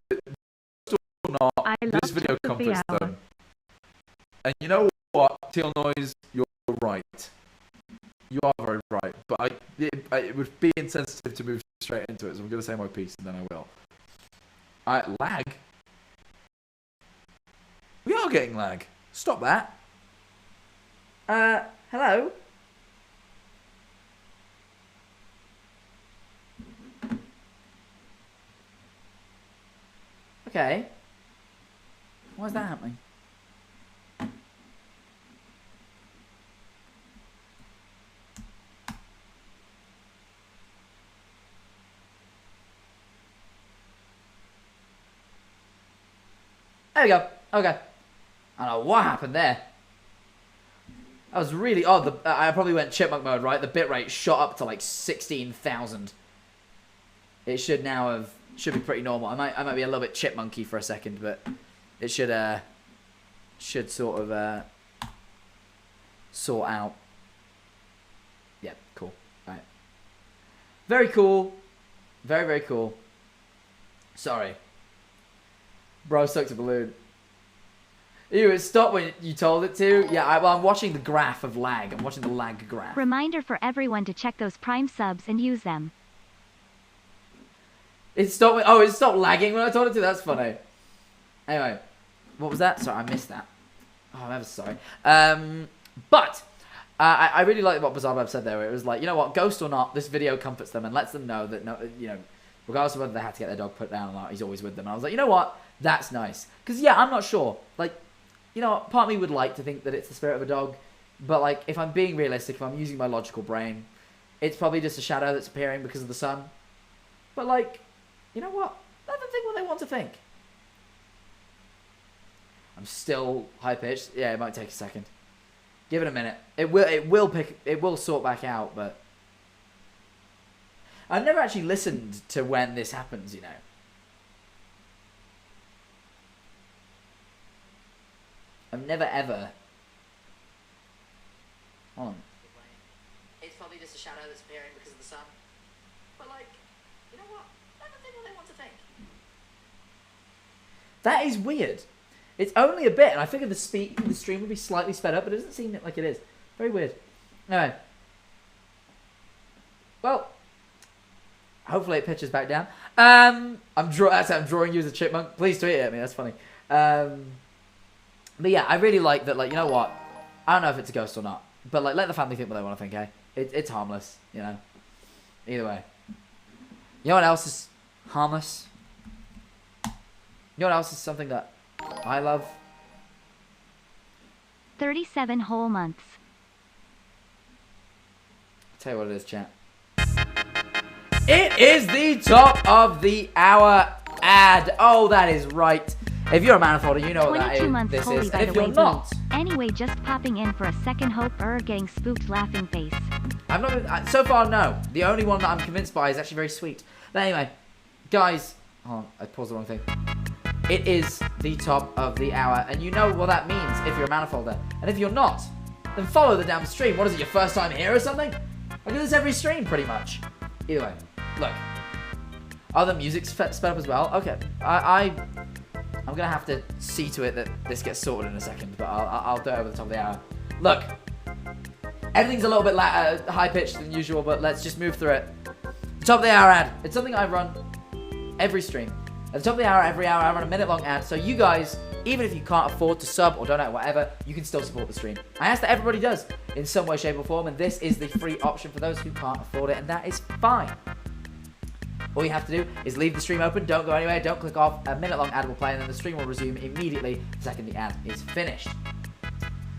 Not, this video comforts them. And you know what, Teal Noise, you're right. You are very right. But it would be insensitive to move straight into it, so I'm going to say my piece and then I will. Lag? We are getting lag. Stop that. Hello? Okay. Why is that happening? There we go. Okay. I don't know what happened there. That was really odd. I probably went chipmunk mode, right? The bitrate shot up to like 16,000. It should now have... Should be pretty normal. I might be a little bit chipmunky for a second, but it should sort of sort out. Yeah, cool. All right. Very cool. Very, very cool. Sorry. Bro sucked a balloon. Ew, it stopped when you told it to. Yeah, well, I'm watching the graph of lag. I'm watching the lag graph. Reminder for everyone to check those Prime subs and use them. It stopped. Oh, it stopped lagging when I told it to. That's funny. Anyway, what was that? Sorry, I missed that. Oh, I'm ever sorry. But I really like what BizarreBub said there. Where it was like, you know what, ghost or not, this video comforts them and lets them know that regardless of whether they had to get their dog put down or not, he's always with them. And I was like, you know what, that's nice. Because yeah, I'm not sure. Like, you know, part of me would like to think that it's the spirit of a dog, but like, if I'm being realistic, if I'm using my logical brain, it's probably just a shadow that's appearing because of the sun. But like, you know what? Let them think what they want to think. I'm still high pitched. Yeah, it might take a second. Give it a minute. It will sort back out, but I've never actually listened to when this happens, you know. I've never ever. Hold on. It's probably just a shadow that's appearing because of the sun. But like, you know what? Let them think what they want to think. That is weird. It's only a bit, and I figured the stream would be slightly sped up, but it doesn't seem like it is. Very weird. Anyway. Well, hopefully it pitches back down. I'm drawing you as a chipmunk. Please tweet it at me. That's funny. But yeah, I really like that. Like, you know what? I don't know if it's a ghost or not, but like, let the family think what they want to think. Eh? It's harmless. You know. Either way. You know what else is harmless? You know what else is something that I love? 37 whole months. I'll tell you what it is, chat. It is the top of the hour ad. Oh, that is right. If you're a Manifolder, you know what that is. 22 months this holy, is. by And if the you're way, not, anyway, just popping in for a second hope getting spooked laughing face. I'm not. So far, no. The only one that I'm convinced by is actually very sweet. But anyway, guys, hold on, I paused the wrong thing. It is the top of the hour, and you know what that means if you're a Manifolder. And if you're not, then follow the damn stream. What is it, your first time here or something? I do this every stream, pretty much. Either way, look. Oh, the music's sped up as well? Okay, I'm gonna have to see to it that this gets sorted in a second, but I'll do it over the top of the hour. Look, everything's a little bit high-pitched than usual, but let's just move through it. The top of the hour ad. It's something I run every stream. At the top of the hour, every hour, I run a minute-long ad, so you guys, even if you can't afford to sub or donate, whatever, you can still support the stream. I ask that everybody does, in some way, shape, or form, and this is the free option for those who can't afford it, and that is fine. All you have to do is leave the stream open, don't go anywhere, don't click off, a minute-long ad will play, and then the stream will resume immediately the second the ad is finished.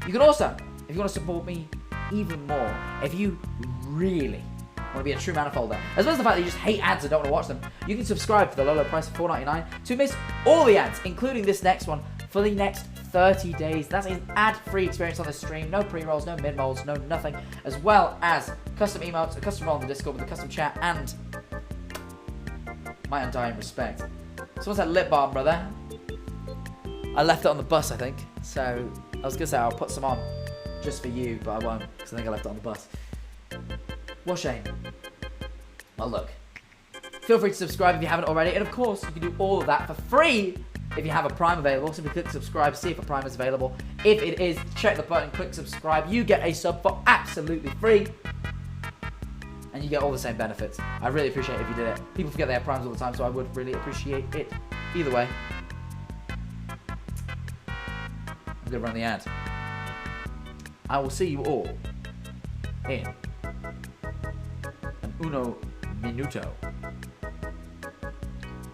You can also, if you want to support me even more, if you really want to be a true Manifolder, as well as the fact that you just hate ads and don't want to watch them, you can subscribe for the low price of $4.99 to miss all the ads, including this next one, for the next 30 days. That's an ad-free experience on the stream, no pre-rolls, no mid-rolls, no nothing, as well as custom emotes, a custom role in the Discord with a custom chat, and my undying respect. So what's that lip balm, brother? I left it on the bus, I think. So I was gonna say I'll put some on just for you, but I won't because I think I left it on the bus. What a shame. Well, look. Feel free to subscribe if you haven't already, and of course you can do all of that for free if you have a Prime available. Simply click subscribe, see if a Prime is available. If it is, check the button, click subscribe. You get a sub for absolutely free. And you get all the same benefits. I really appreciate it if you did it. People forget they have Primes all the time, so I would really appreciate it. Either way, I'm gonna run the ad. I will see you all in an uno minuto.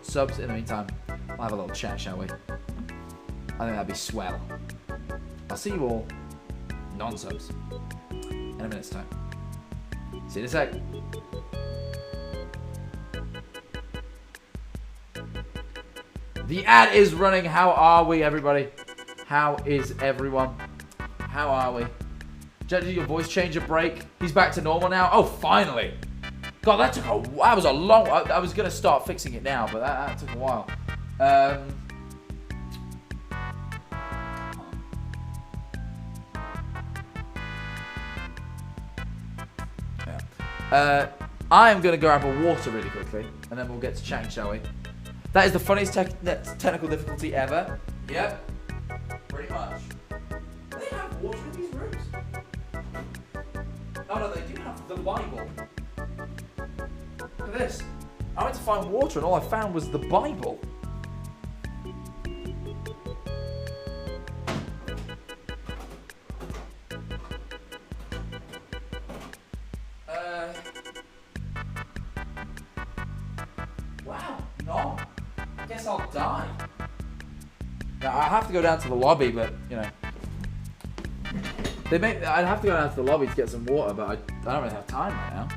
Subs in the meantime. We'll have a little chat, shall we? I think that'd be swell. I'll see you all, non-subs, in a minute's time. See you in a sec. The ad is running. How are we, everybody? How is everyone? How are we? Did your voice change a break? He's back to normal now. Oh, finally. God, that was a long... I was going to start fixing it now, but that took a while. I am going to grab a water really quickly, and then we'll get to chatting, shall we? That is the funniest technical difficulty ever. Yep. Pretty much. Do they have water in these rooms? Oh no, they do have the Bible. Look at this. I went to find water and all I found was the Bible. Wow, no. I guess I'll die. Now, I have to go down to the lobby, but, you know. I'd have to go down to the lobby to get some water, but I don't really have time right now.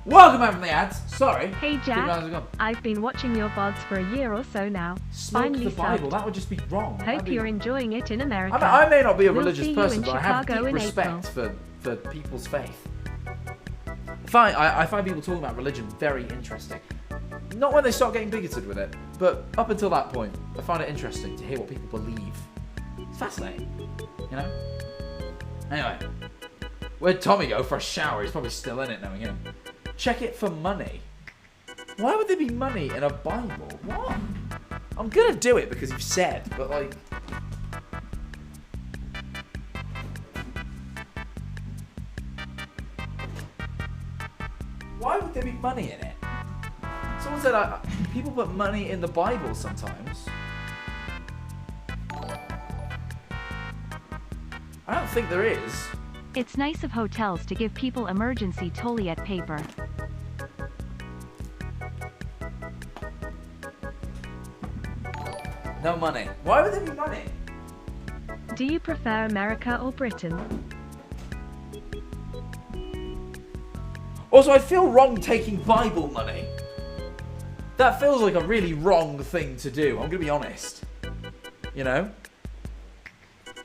Welcome back from the ads. Sorry. Hey Jack, I've been watching your VODs for a year or so now. Smoke Finally the Bible. subbed. That would just be wrong. Hope you're enjoying it in America. I may not be a We'll religious see you person, in but I have Chicago deep in respect for people's faith. I find people talking about religion very interesting. Not when they start getting bigoted with it, but up until that point, I find it interesting to hear what people believe. It's fascinating, you know? Anyway, where'd Tommy go for a shower? He's probably still in it knowing him. Check it for money. Why would there be money in a Bible? What? I'm gonna do it because you've said, but like... Why would there be money in it? Someone said people put money in the Bible sometimes. I don't think there is. It's nice of hotels to give people emergency toilet paper. No money. Why would there be money? Do you prefer America or Britain? Also, I feel wrong taking Bible money. That feels like a really wrong thing to do, I'm gonna be honest. You know?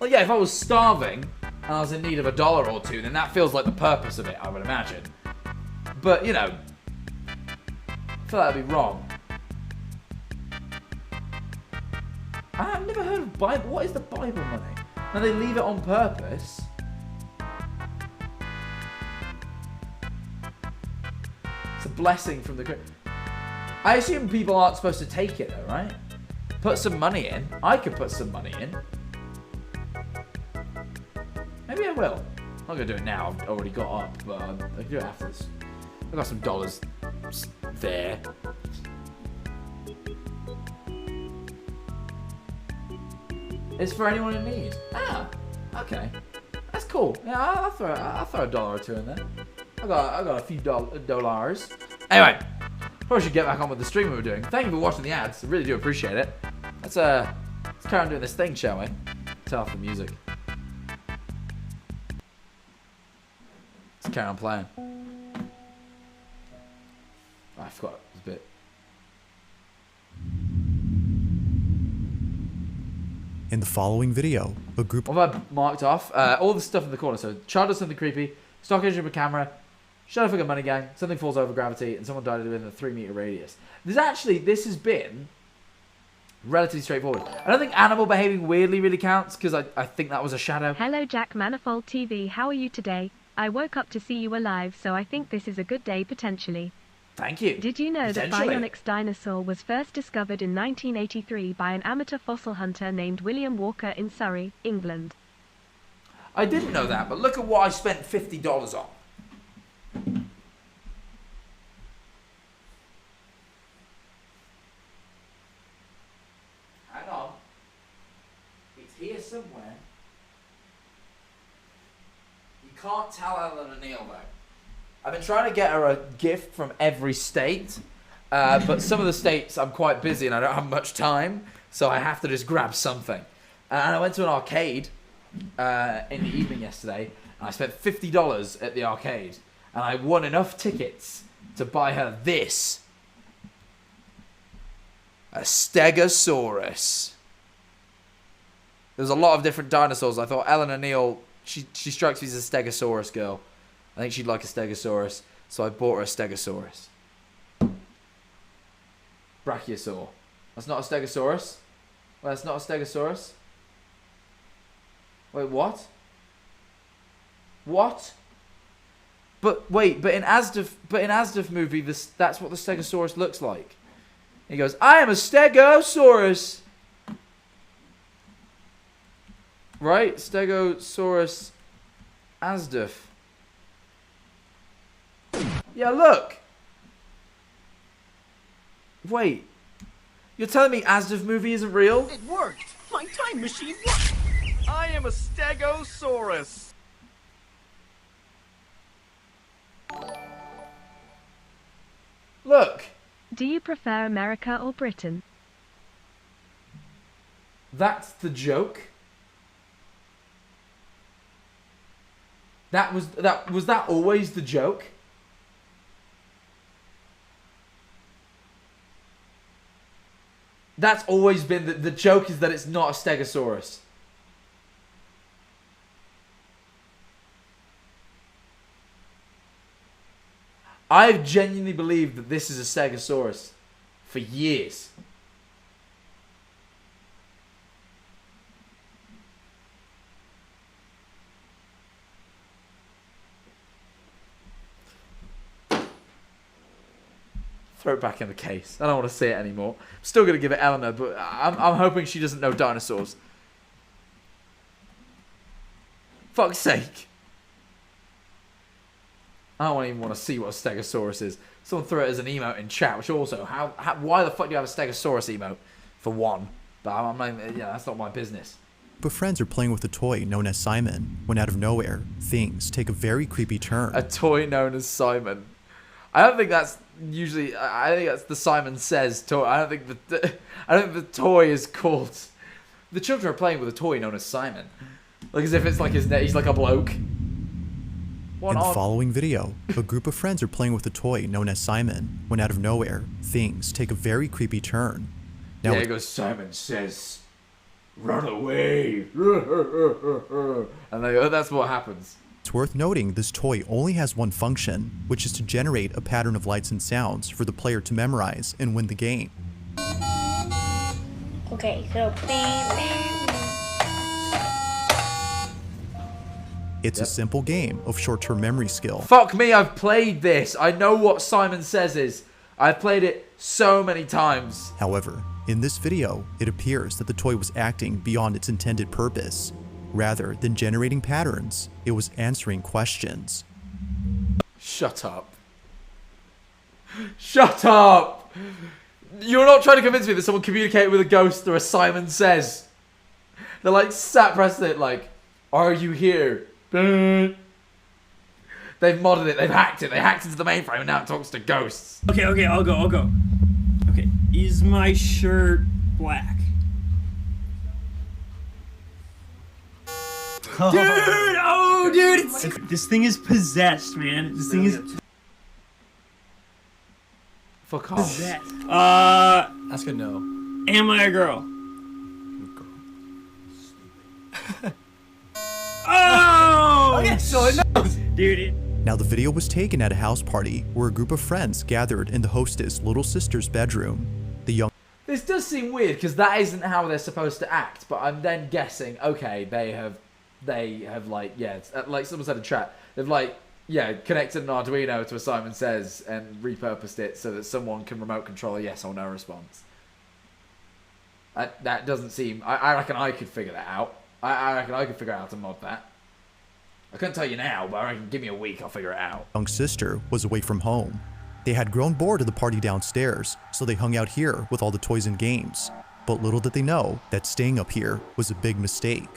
Like, yeah, if I was starving and I was in need of $1 or $2, then that feels like the purpose of it, I would imagine. But, you know, I feel like that'd be wrong. I've never heard of Bible. What is the Bible money? Now, they leave it on purpose. It's a blessing from the... I assume people aren't supposed to take it, though, right? Put some money in. I could put some money in. Maybe I will. I'm not going to do it now. I've already got up, but I can do it after this. I've got some dollars there. It's for anyone in need. Ah, okay. That's cool. Yeah, I'll throw $1 or $2 in there. I got a few dollars. Anyway, probably should get back on with the stream we were doing. Thank you for watching the ads. I really do appreciate it. Let's carry on doing this thing, shall we? Turn off the music. Let's carry on playing. Oh, I forgot a bit. In the following video, a group... What have I marked off? All the stuff in the corner. So, child does something creepy, stock image of a camera, shadow figure money gang, something falls over gravity, and someone died within a 3-meter radius. This has been relatively straightforward. I don't think animal behaving weirdly really counts, because I think that was a shadow. Hello Jack Manifold TV, how are you today? I woke up to see you alive, so I think this is a good day potentially. Thank you. Did you know that Bionics dinosaur was first discovered in 1983 by an amateur fossil hunter named William Walker in Surrey, England? I didn't know that, but look at what I spent $50 on. Hang on. It's here somewhere. You can't tell Ellen O'Neill though. I've been trying to get her a gift from every state, but some of the states I'm quite busy and I don't have much time, so I have to just grab something. And I went to an arcade in the evening yesterday, and I spent $50 at the arcade, and I won enough tickets to buy her this. A Stegosaurus. There's a lot of different dinosaurs. I thought Eleanor Neal, she strikes me as a Stegosaurus girl. I think she'd like a Stegosaurus, so I bought her a Stegosaurus. Brachiosaur. That's not a Stegosaurus. Well, that's not a Stegosaurus. Wait, what? What? But wait, but in Asdaf movie, that's what the Stegosaurus looks like. He goes, I am a Stegosaurus. Right? Stegosaurus Asdaf. Yeah, look. Wait. You're telling me Asdaf movie isn't real? It worked! My time machine worked! I am a Stegosaurus! Look. Do you prefer America or Britain? That's the joke. Was that always the joke? That's always been the joke, is that it's not a Stegosaurus. I've genuinely believed that this is a Stegosaurus for years. Throw it back in the case. I don't want to see it anymore. I'm still going to give it Eleanor, but I'm hoping she doesn't know dinosaurs. Fuck's sake. I don't even want to see what a Stegosaurus is. Someone threw it as an emote in chat, which also, why the fuck do you have a Stegosaurus emote? For one. But I'm not, yeah, that's not my business. But friends are playing with a toy known as Simon, when out of nowhere, things take a very creepy turn. A toy known as Simon. I don't think that's usually, I think that's the Simon Says toy. I don't think the toy is called, the children are playing with a toy known as Simon. Like as if it's like he's like a bloke. In the following video, a group of friends are playing with a toy known as Simon, when out of nowhere, things take a very creepy turn. Now there goes Simon Says, run away. And that's what happens. It's worth noting this toy only has one function, which is to generate a pattern of lights and sounds for the player to memorize and win the game. Okay, so It's a simple game of short-term memory skill. Fuck me, I've played this. I know what Simon Says is. I've played it so many times. However, in this video, it appears that the toy was acting beyond its intended purpose. Rather than generating patterns, it was answering questions. Shut up. Shut up! You're not trying to convince me that someone communicated with a ghost through a Simon Says. They're like sat pressing it like, are you here? They've modded it, they've hacked it, they hacked into the mainframe and now it talks to ghosts. Okay, I'll go. Okay, is my shirt black? Dude, this thing is possessed, man. This thing is fuck off. Possessed. That's good. No. Am I a girl? Oh! Okay, so it knows. Dude. Now the video was taken at a house party where a group of friends gathered in the hostess' little sister's bedroom. The young This does seem weird because that isn't how they're supposed to act, but I'm then guessing, okay, they have like, yeah, it's, like someone said in chat, they've like, yeah, connected an Arduino to a Simon Says and repurposed it so that someone can remote control a yes or no response. That doesn't seem, I reckon I could figure that out. I reckon I could figure out how to mod that. I couldn't tell you now, but I reckon give me a week, I'll figure it out. young sister was away from home. They had grown bored of the party downstairs, so they hung out here with all the toys and games. But little did they know that staying up here was a big mistake.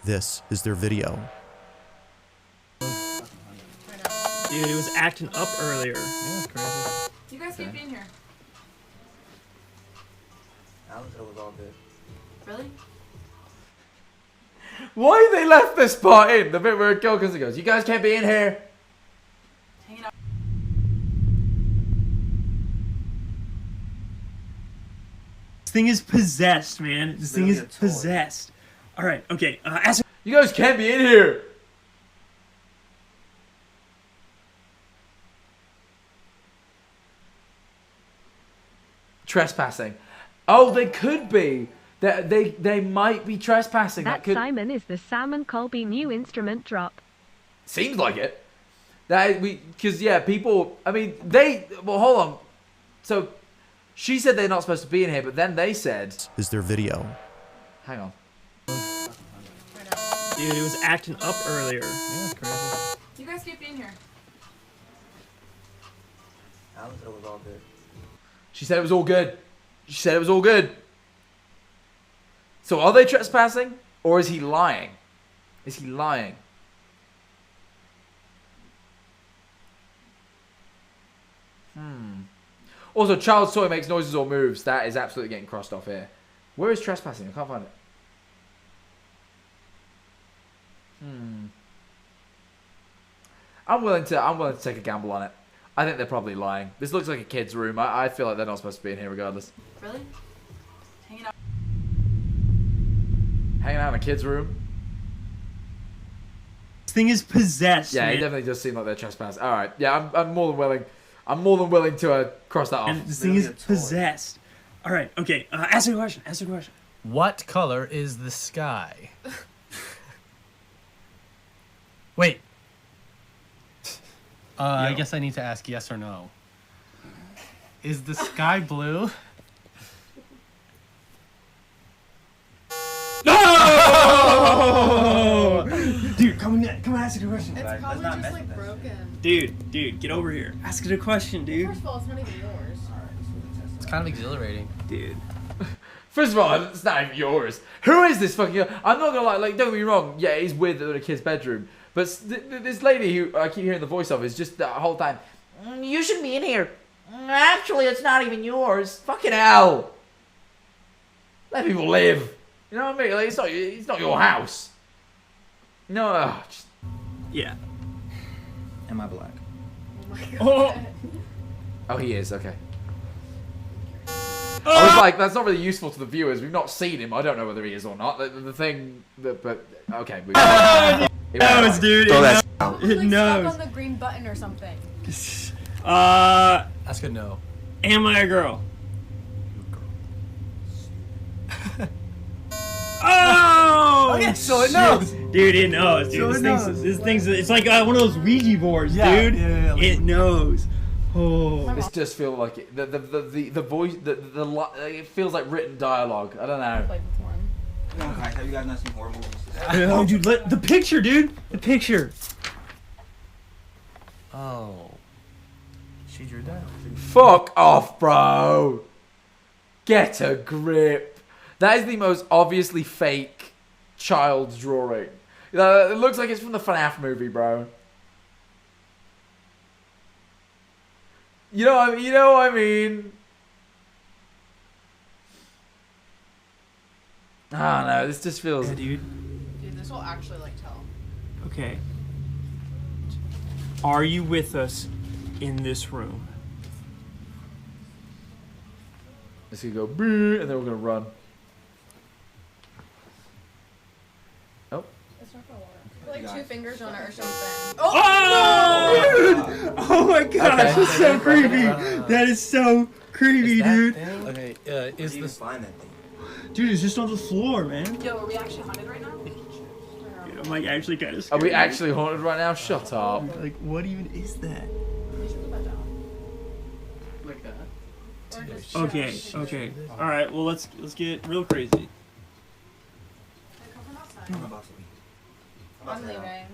This is their video. Dude, it was acting up earlier. Yeah, it's crazy. You guys keep being here. Alex was all good. Really? Why they left this part in? The bit where a girl comes and goes, you guys can't be in here. Hanging out. This thing is possessed, man. This thing is possessed. All right, okay. Ask. You guys can't be in here. Trespassing. Oh, they could be. They might be trespassing. That could... Simon is the Salmon Colby new instrument drop. Seems like it. Because yeah, people. I mean, they. Well, hold on. So, she said they're not supposed to be in here, but then they said. Is their video. Hang on. Dude, it was acting up earlier. Yeah, it's crazy. You guys keep being here. Alan said it was all good. She said it was all good. She said it was all good. So are they trespassing? Or is he lying? Is he lying? Also, child's toy makes noises or moves. That is absolutely getting crossed off here. Where is trespassing? I can't find it. I'm willing to take a gamble on it. I think they're probably lying. This looks like a kid's room. I feel like they're not supposed to be in here regardless. Really? Hanging out. Hanging out in a kid's room? This thing is possessed. Yeah, man. it definitely does seem like they're trespassing. All right, yeah, I'm more than willing. I'm more than willing to cross that off. And this thing is possessed. All right, okay. Ask a question. Ask a question. What color is the sky? Wait. I guess I need to ask yes or no. Is the sky blue? No! Dude, come on, ask it a question. It's probably just like broken. Dude, get over here. Ask it a question, dude. First of all, it's not even yours. It's kind of exhilarating. Dude. First of all, it's not even yours. Who is this fucking... I'm not gonna lie, like, don't get me wrong. Yeah, it's weird that they're in a kid's bedroom. But this lady who I keep hearing the voice of is just the whole time, you shouldn't be in here. Actually, it's not even yours. Fucking hell. Let people live. You know what I mean? Like, it's not your house. No. Just... Yeah. Am I black? Oh my god. Oh, he is. Okay. I was like, that's not really useful to the viewers. We've not seen him. I don't know whether he is or not. The thing, but okay. It knows, dude. It knows. Stuck on the green button or something. That's good. No. Am I a girl? Oh! Okay, so it knows. Dude, it knows, dude. So this thing's it's like one of those Ouija boards, dude. Yeah, it knows. Oh. This just feels like it, the voice, it feels like written dialogue. I don't know. No, guys, have you guys not seen horror movies? Oh, dude, the picture, dude. The picture. Oh. She drew that. Fuck off, bro. Get a grip. That is the most obviously fake child's drawing. It looks like it's from the FNAF movie, bro. You know what I mean? I don't know. This just feels. Yeah, dude. Dude, this will actually like tell. Okay. Are you with us in this room? It's gonna go boo, and then we're gonna run. Oh. It's not gonna work. Put like 2 fingers on it or something. Oh, dude! Oh my gosh, Okay. that's so creepy. That is so creepy, dude. Okay, is this find that thing? Dude, it's just on the floor, man. Yo, are we actually haunted right now? Dude, I'm like actually kind of Are scared. we actually haunted right now? Shut up. Like, what even is that? We should put that down. like that? Or just Okay. All right, well let's get real crazy. They come from outside. I'm about to leave. I'm leaving.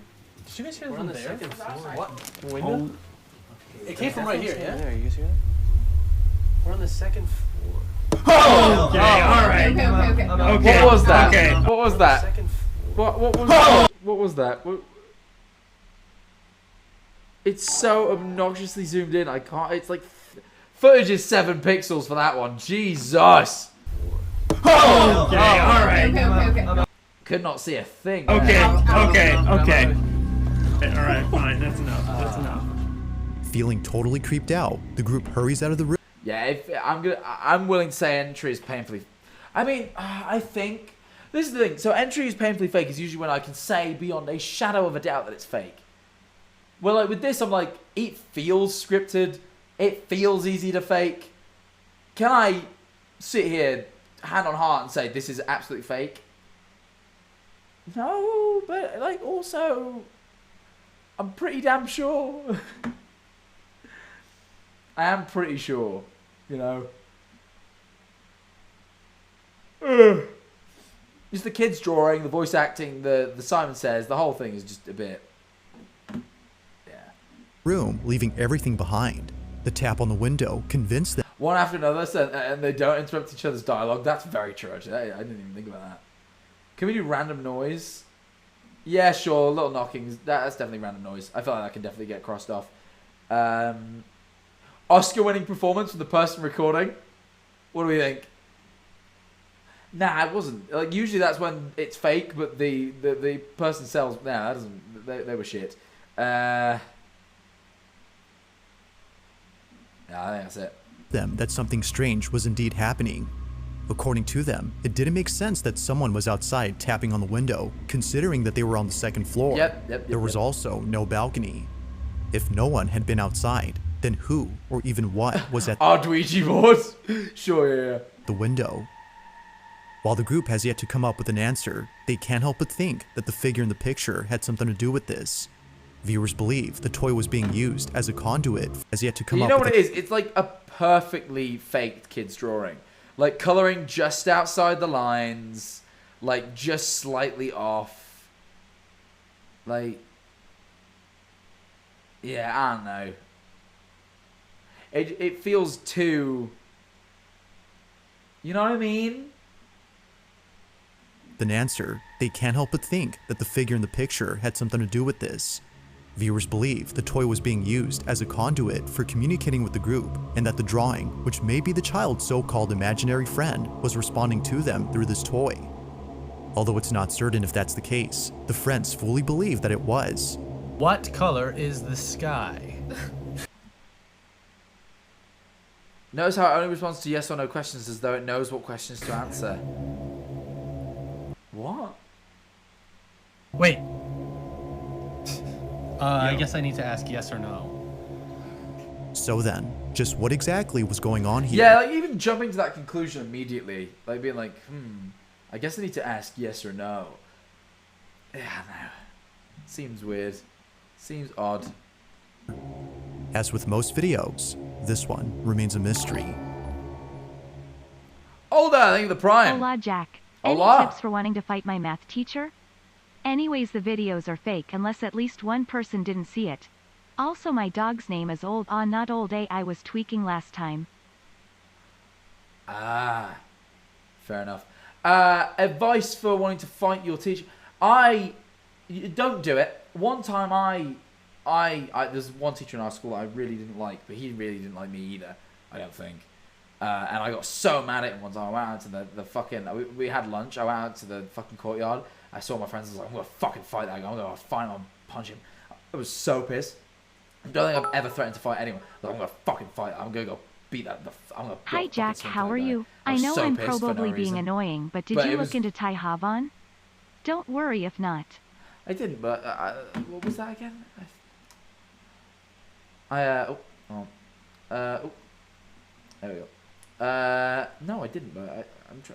Did you guys hear We're on them the there? second floor. What? Oh, It came from right here, yeah? There, you guys hear that? We're on the second floor. oh okay, all right. Okay. Okay. What was that? Okay. What was that? Second floor. What was that? It's so obnoxiously zoomed in. I can't. It's like footage is 7 pixels for that one. Jesus. Okay, all right. Okay. Could not see a thing. Okay. All right, fine. That's enough. Feeling totally creeped out, the group hurries out of the room. Yeah, I'm willing to say entry is painfully. I mean, I think this is the thing. So entry is painfully fake is usually when I can say beyond a shadow of a doubt that it's fake. Well, like with this, I'm like, it feels scripted. It feels easy to fake. Can I sit here, hand on heart, and say this is absolutely fake? No, but like also, I'm pretty damn sure. I am pretty sure, you know. Just the kids drawing, the voice acting, the Simon Says, the whole thing is just a bit. Room, leaving everything behind. The tap on the window convinced them. One after another, and they don't interrupt each other's dialogue. That's very true, actually. I didn't even think about that. Can we do random noise? Yeah, sure. Little knockings. That's definitely random noise. I feel like that can definitely get crossed off. Oscar-winning performance from the person recording. What do we think? Nah, it wasn't. Like usually that's when it's fake, but the person sells. Nah, that doesn't. They were shit. Yeah, I think that's it. Them that something strange was indeed happening. According to them, it didn't make sense that someone was outside tapping on the window, considering that they were on the second floor. There was also no balcony. If no one had been outside, then who or even what was at Ouija board? Sure, yeah. the window? While the group has yet to come up with an answer, they can't help but think that the figure in the picture had something to do with this. Viewers believe the toy was being used as a conduit, has yet to come up with. You know what it is? It's like a perfectly faked kid's drawing. Like coloring just outside the lines, like just slightly off. Like, yeah, I don't know. It feels too. You know what I mean? An answer, they can't help but think that the figure in the picture had something to do with this. Viewers believe the toy was being used as a conduit for communicating with the group, and that the drawing, which may be the child's so-called imaginary friend, was responding to them through this toy. Although it's not certain if that's the case, the friends fully believe that it was. What color is the sky? Notice how it only responds to yes or no questions as though it knows what questions to answer. What? Wait. I guess I need to ask yes or no. So then, just what exactly was going on here? Yeah, like even jumping to that conclusion immediately, like being like, I guess I need to ask yes or no. Yeah, no. Seems weird. Seems odd. As with most videos, this one remains a mystery. Hola, thank you for the prime. Hola, Jack. Hola. Any tips for wanting to fight my math teacher? Anyways, the videos are fake unless at least one person didn't see it. Also, my dog's name is Old not Old A. I was tweaking last time. Ah, fair enough. Advice for wanting to fight your teacher. Don't do it. One time there's one teacher in our school I really didn't like, but he really didn't like me either, I don't think. And I got so mad at him one time. I went out to the fucking, we had lunch, I went out to the fucking courtyard. I saw my friends, I was like, I'm gonna fucking fight that guy. I'm gonna fight him, I'll punch him. I was so pissed. I don't think I've ever threatened to fight anyone. Like, I'm gonna fucking fight. I'm gonna go beat that. I'm gonna. Hi Jack, how are you? I know I'm probably being annoying, but did you look into Tai Havan? Don't worry if not. I didn't, but what was that again? There we go. No, I didn't, but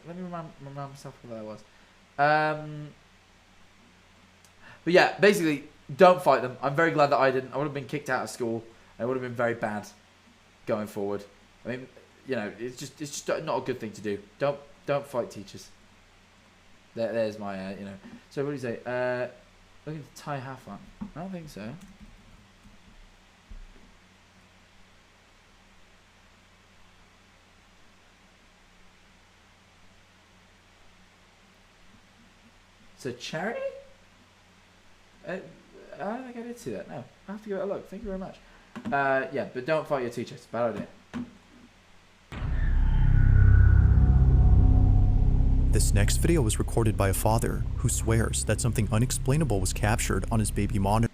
let me remind myself what that was. But yeah, basically, don't fight them. I'm very glad that I didn't. I would have been kicked out of school. It would have been very bad going forward. I mean, you know, it's just not a good thing to do. Don't fight teachers. There's my, you know. So what do you say? Looking to tie half on. I don't think so. So charity? I don't think I did see that. No, I have to give it a look. Thank you very much. Yeah, but don't fight your teachers. Bad idea. This next video was recorded by a father who swears that something unexplainable was captured on his baby monitor.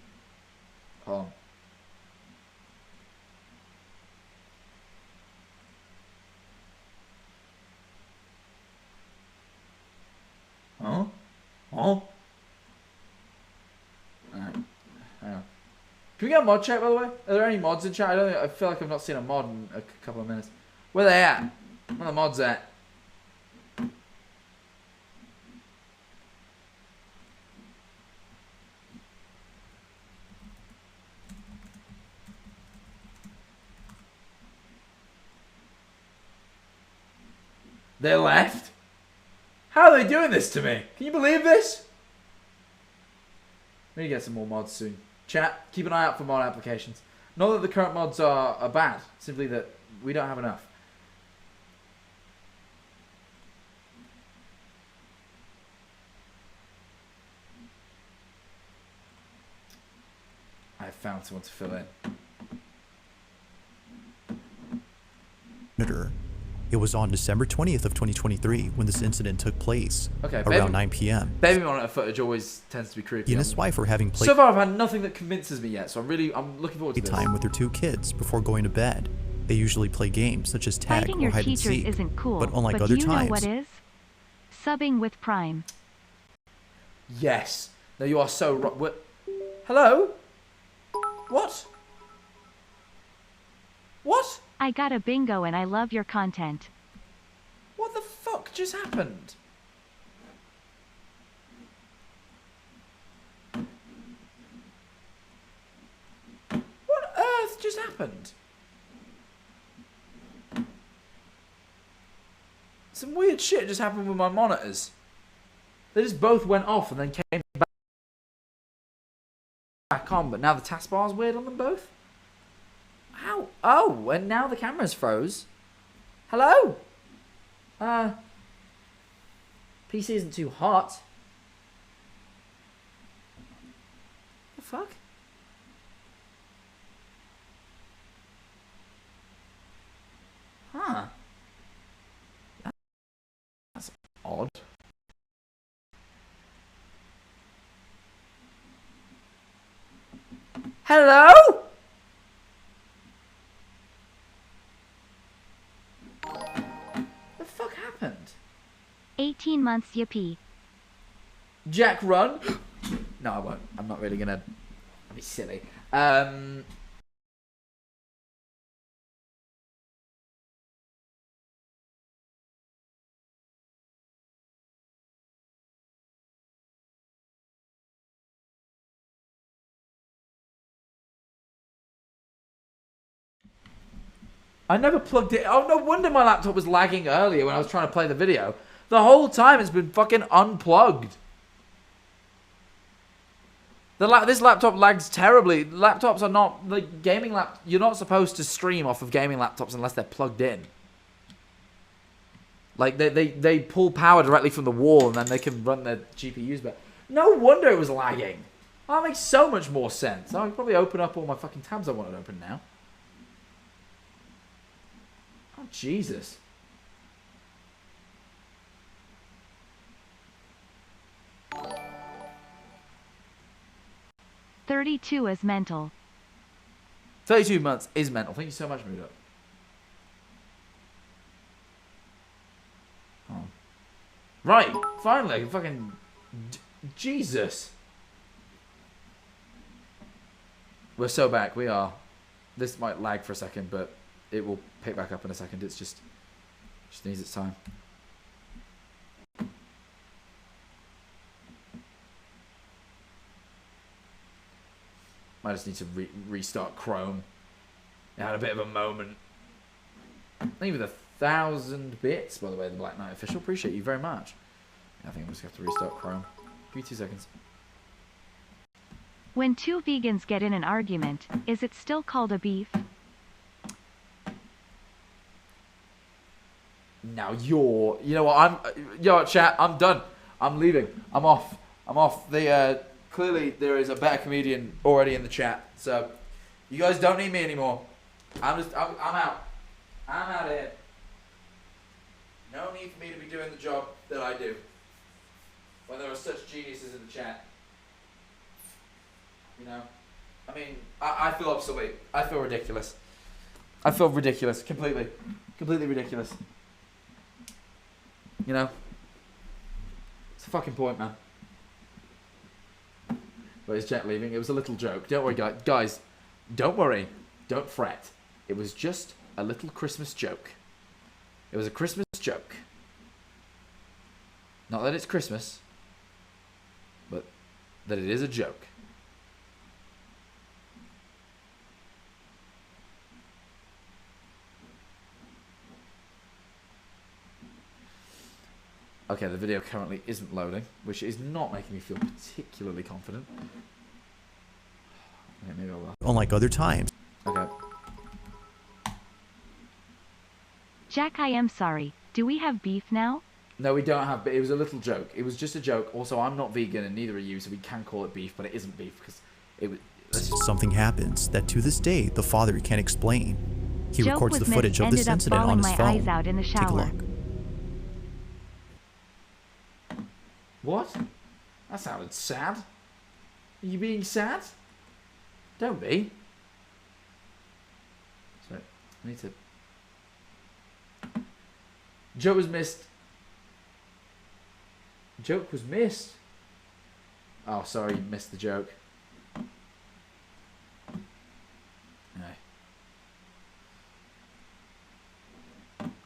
Can we get a mod chat, by the way? Are there any mods in chat? I feel like I've not seen a mod in a couple of minutes. Where are they at? Where are the mods at? They left? How are they doing this to me? Can you believe this? We need to get some more mods soon. Chat, keep an eye out for mod applications. Not that the current mods are bad, simply that we don't have enough. I found someone to fill in. It was on December 20th of 2023 when this incident took place, okay, around 9 p.m. Baby monitor footage always tends to be creepy. He and his wife were having So far, I've had nothing that convinces me yet, so I'm looking forward to this. Time with their 2 kids before going to bed. They usually play games such as tag Fighting or your hide and teachers seek. isn't cool, but unlike but other do you know times, what is? Subbing with Prime. Yes. No, you are so right. What? Hello? What? What? I got a bingo and I love your content. What the fuck just happened? What on earth just happened? Some weird shit just happened with my monitors. They just both went off and then came back on, but now the taskbar's weird on them both? How? Oh, and now the cameras froze. Hello? PC isn't too hot. The fuck? Huh. That's odd. Hello? The fuck happened? 18 months, yippee. Jack, run. No, I won't. I'm not really gonna. I'll be silly. I never plugged it. Oh, no wonder my laptop was lagging earlier when I was trying to play the video. The whole time it's been fucking unplugged. This laptop lags terribly. Laptops are not like gaming You're not supposed to stream off of gaming laptops unless they're plugged in. Like they pull power directly from the wall and then they can run their GPUs. But no wonder it was lagging. That makes so much more sense. I can probably open up all my fucking tabs I want to open now. Oh, Jesus. "32 is mental." 32 months is mental. Thank you so much, Mood Up. Oh. Right, finally, I can fucking... Jesus. We're so back, we are. This might lag for a second, but it will pick back up in a second. It's just needs its time. I just need to restart Chrome. It had a bit of a moment. Thank you for the 1,000 bits, by the way, the Black Knight official. Appreciate you very much. I think I'm just going to have to restart Chrome. Give me 2 seconds. When 2 vegans get in an argument, is it still called a beef? Now you know what, chat, I'm done. I'm leaving. I'm off. Clearly there is a better comedian already in the chat. So, you guys don't need me anymore. I'm out. I'm out of here. No need for me to be doing the job that I do. When there are such geniuses in the chat. You know? I mean, I feel obsolete. I feel ridiculous. I feel ridiculous. Completely. Completely ridiculous. You know? It's a fucking point, man. But is Jack leaving? It was a little joke. Don't worry, guys. Don't worry. Don't fret. It was just a little Christmas joke. It was a Christmas joke. Not that it's Christmas, but that it is a joke. Okay, the video currently isn't loading, which is not making me feel particularly confident. Okay, maybe I will. Unlike other times. Okay. Jack, I am sorry. Do we have beef now? No, we don't have, but it was a little joke. It was just a joke. Also, I'm not vegan and neither are you, so we can call it beef, but it isn't beef because it was... Something happens that to this day the father can't explain. He Joke records the was footage missed, of this ended up incident on bawling his my phone. eyes out in the Take a shower. look. What? That sounded sad. Are you being sad? Don't be. Sorry, I need to... Joke was missed. Joke was missed. Oh, sorry, you missed the joke. No.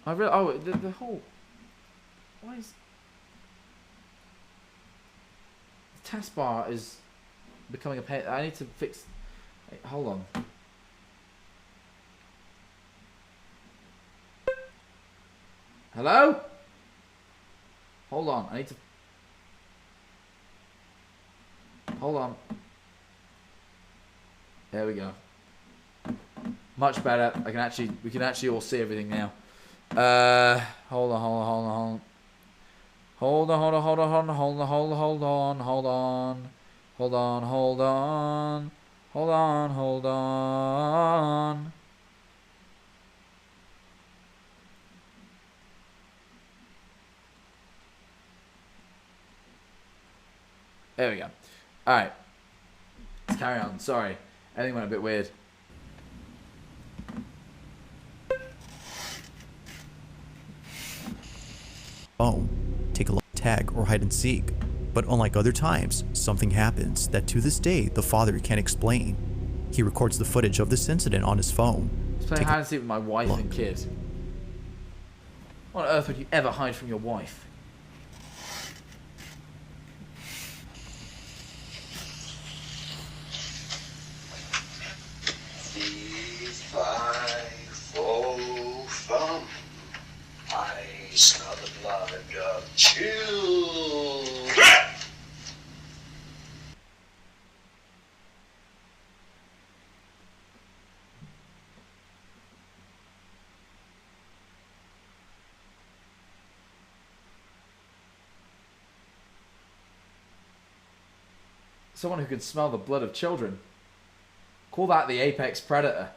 I really... Oh, the whole... Why is... The taskbar is becoming a pain. I need to fix... Wait, hold on. Hello? Hold on, I need to... Hold on. There we go. Much better. We can actually all see everything now. Hold on. Hold on. There we go. Alright. Let's carry on. Sorry. Everything went a bit weird. Oh, take a look, tag, or hide and seek. But unlike other times, something happens that to this day the father can't explain. He records the footage of this incident on his phone. Let's play hide and seek with my wife and kid. What on earth would you ever hide from your wife? I smell the blood of children. Someone who can smell the blood of children. Call that the apex predator.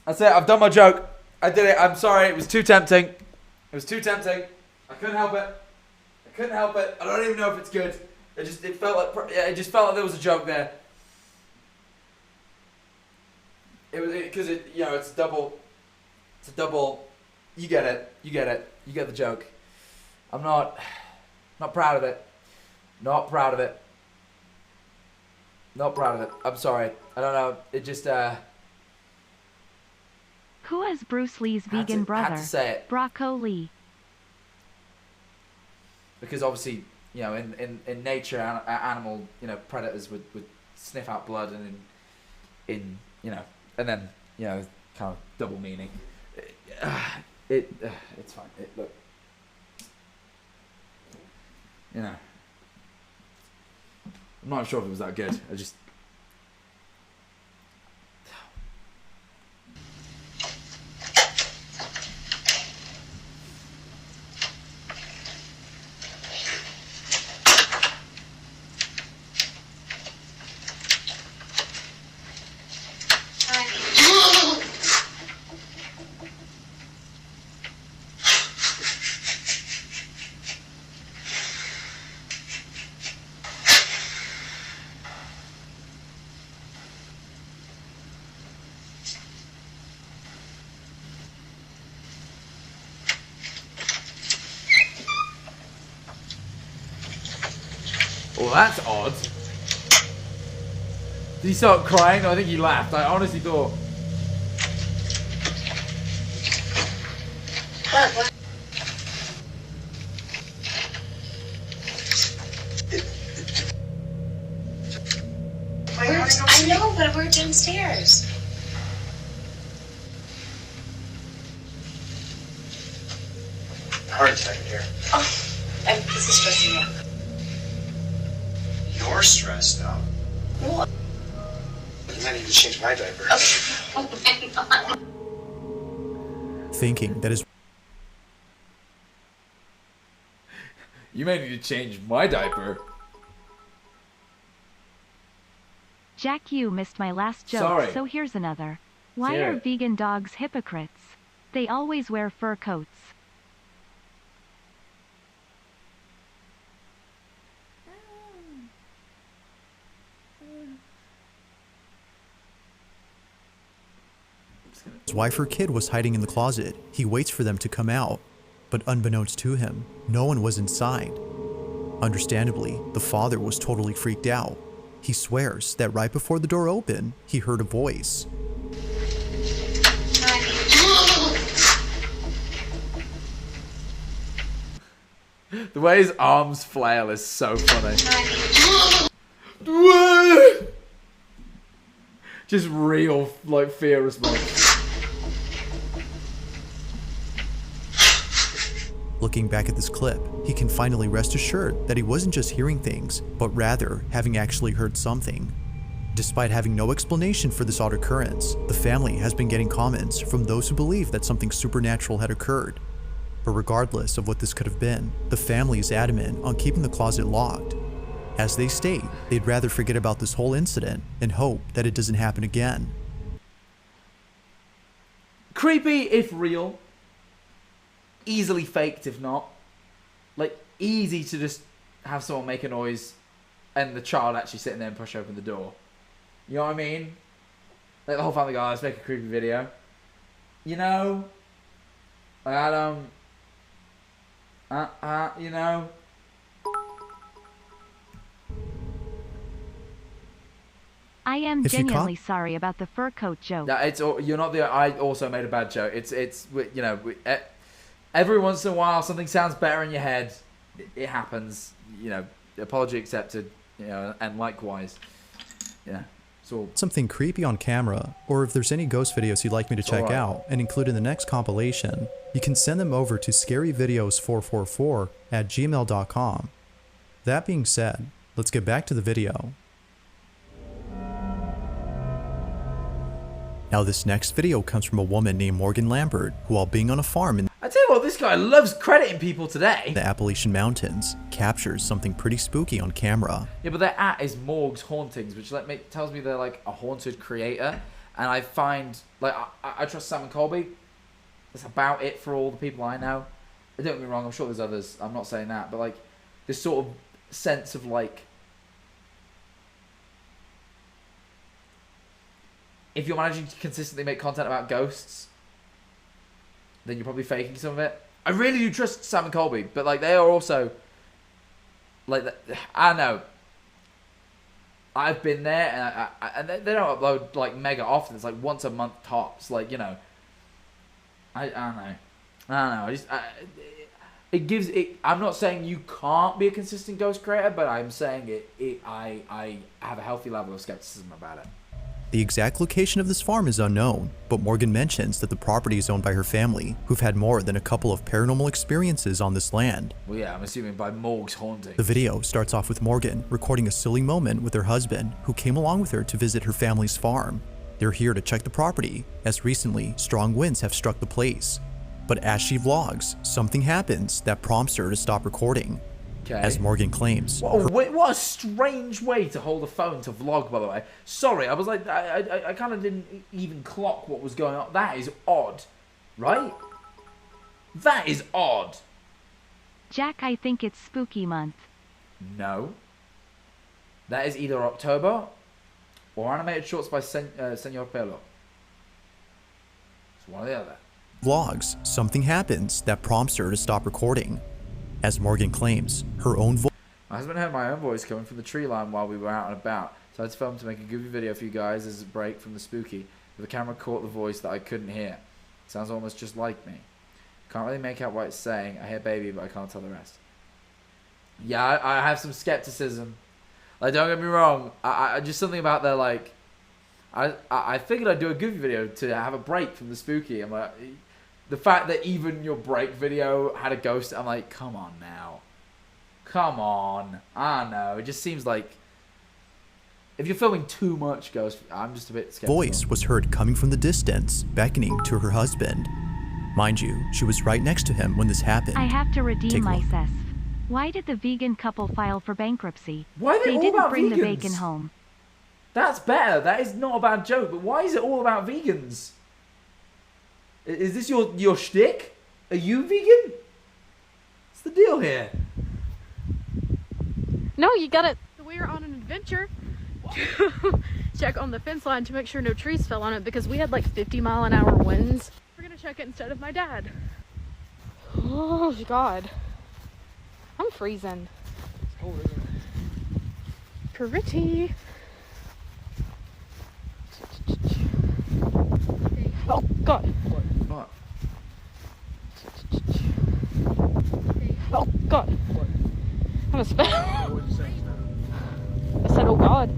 That's it. I've done my joke. I did it. I'm sorry. It was too tempting. It was too tempting. I couldn't help it. I don't even know if it's good. It just felt like there was a joke there. It was because it's double. It's a double. You get it. You get the joke. I'm not proud of it. Not proud of it. I'm sorry. I don't know. It just Who is Bruce Lee's vegan brother? Had to say it. Broccoli. Because obviously, in nature, animal, predators would sniff out blood and and then, kind of double meaning. It's fine. Look. I'm not sure if it was that good. I just... Well, that's odd. Did he start crying? No, I think he laughed. I honestly thought. I know, but we're downstairs. Heart attack in here. Oh, this is stressing me out. You're stressed out. What? You might need to change my diaper. Oh my God. Thinking that his You may need to change my diaper. Jack, you missed my last joke, Sorry. so here's another. Why Hear are it. vegan dogs hypocrites? They always wear fur coats. wife or kid was hiding in the closet. He waits for them to come out, but unbeknownst to him, no one was inside. Understandably, the father was totally freaked out. He swears that right before the door opened, he heard a voice. The way his arms flail is so funny. Just real, like, fear response. Looking back at this clip, he can finally rest assured that he wasn't just hearing things, but rather having actually heard something. Despite having no explanation for this odd occurrence, the family has been getting comments from those who believe that something supernatural had occurred. But regardless of what this could have been, the family is adamant on keeping the closet locked. As they state, they'd rather forget about this whole incident and hope that it doesn't happen again. Creepy if real. Easily faked if not. Like, easy to just have someone make a noise and the child actually sitting there and push open the door. You know what I mean? Like, the whole family go, let's make a creepy video. You know? Like, I don't... you know? I am genuinely sorry about the fur coat joke. Yeah, it's you're not the. I also made a bad joke. It's you know, every once in a while something sounds better in your head. It happens. You know, apology accepted. You know, and likewise. Yeah. So something creepy on camera, or if there's any ghost videos you'd like me to check out and include in the next compilation, you can send them over to scaryvideos444@gmail.com. That being said, let's get back to the video. Now this next video comes from a woman named Morgan Lambert, who while being on a farm in I tell you what, this guy loves crediting people today. the Appalachian Mountains, captures something pretty spooky on camera. Yeah, but their at is Morg's Hauntings, which tells me they're like a haunted creator. And I find, like, I trust Sam and Colby. That's about it for all the people I know. Don't get me wrong, I'm sure there's others. I'm not saying that. But, like, this sort of sense of, like, if you're managing to consistently make content about ghosts, then you're probably faking some of it. I really do trust Sam and Colby, but like they are also like I don't know. I've been there, and they don't upload like mega often. It's like once a month tops. Like, you know, I don't know. It gives it. I'm not saying you can't be a consistent ghost creator, but I'm saying I have a healthy level of skepticism about it. The exact location of this farm is unknown, but Morgan mentions that the property is owned by her family, who've had more than a couple of paranormal experiences on this land. Well, yeah, I'm assuming by Morg's Haunting. The video starts off with Morgan recording a silly moment with her husband, who came along with her to visit her family's farm. They're here to check the property, as recently, strong winds have struck the place. But as she vlogs, something happens that prompts her to stop recording. Okay. As Morgan claims. What a strange way to hold a phone to vlog, by the way. Sorry, I was like, I kind of didn't even clock what was going on. That is odd, right? That is odd. Jack, I think it's spooky month. No. That is either October or animated shorts by Senor Pelo. It's one or the other. Vlogs, something happens that prompts her to stop recording. As Morgan claims, her own voice. My husband heard my own voice coming from the tree line while we were out and about, so I had to film to make a goofy video for you guys as a break from the spooky. But the camera caught the voice that I couldn't hear. It sounds almost just like me. Can't really make out what it's saying. I hear baby, but I can't tell the rest. Yeah, I have some skepticism. Like, don't get me wrong. I just something about their, like... I figured I'd do a goofy video to have a break from the spooky. I'm like... The fact that even your break video had a ghost, I'm like, come on now. Come on. I don't know. It just seems like... If you're filming too much ghost, I'm just a bit skeptical. Voice was heard coming from the distance, beckoning to her husband. Mind you, she was right next to him when this happened. I have to redeem Take a look. myself. Why did the vegan couple file for bankruptcy? Why are they all didn't about bring the vegans? bacon home. That's better. That is not a bad joke. But why is it all about vegans? Is this your shtick? Are you vegan? What's the deal here? No, you gotta. We're on an adventure. Check on the fence line to make sure no trees fell on it because we had like 50-mile-an-hour winds. We're gonna check it instead of my dad. Oh God, I'm freezing. It's cold, isn't it? Pretty. Oh God. What? Oh God. I'm a spell. I said, oh God.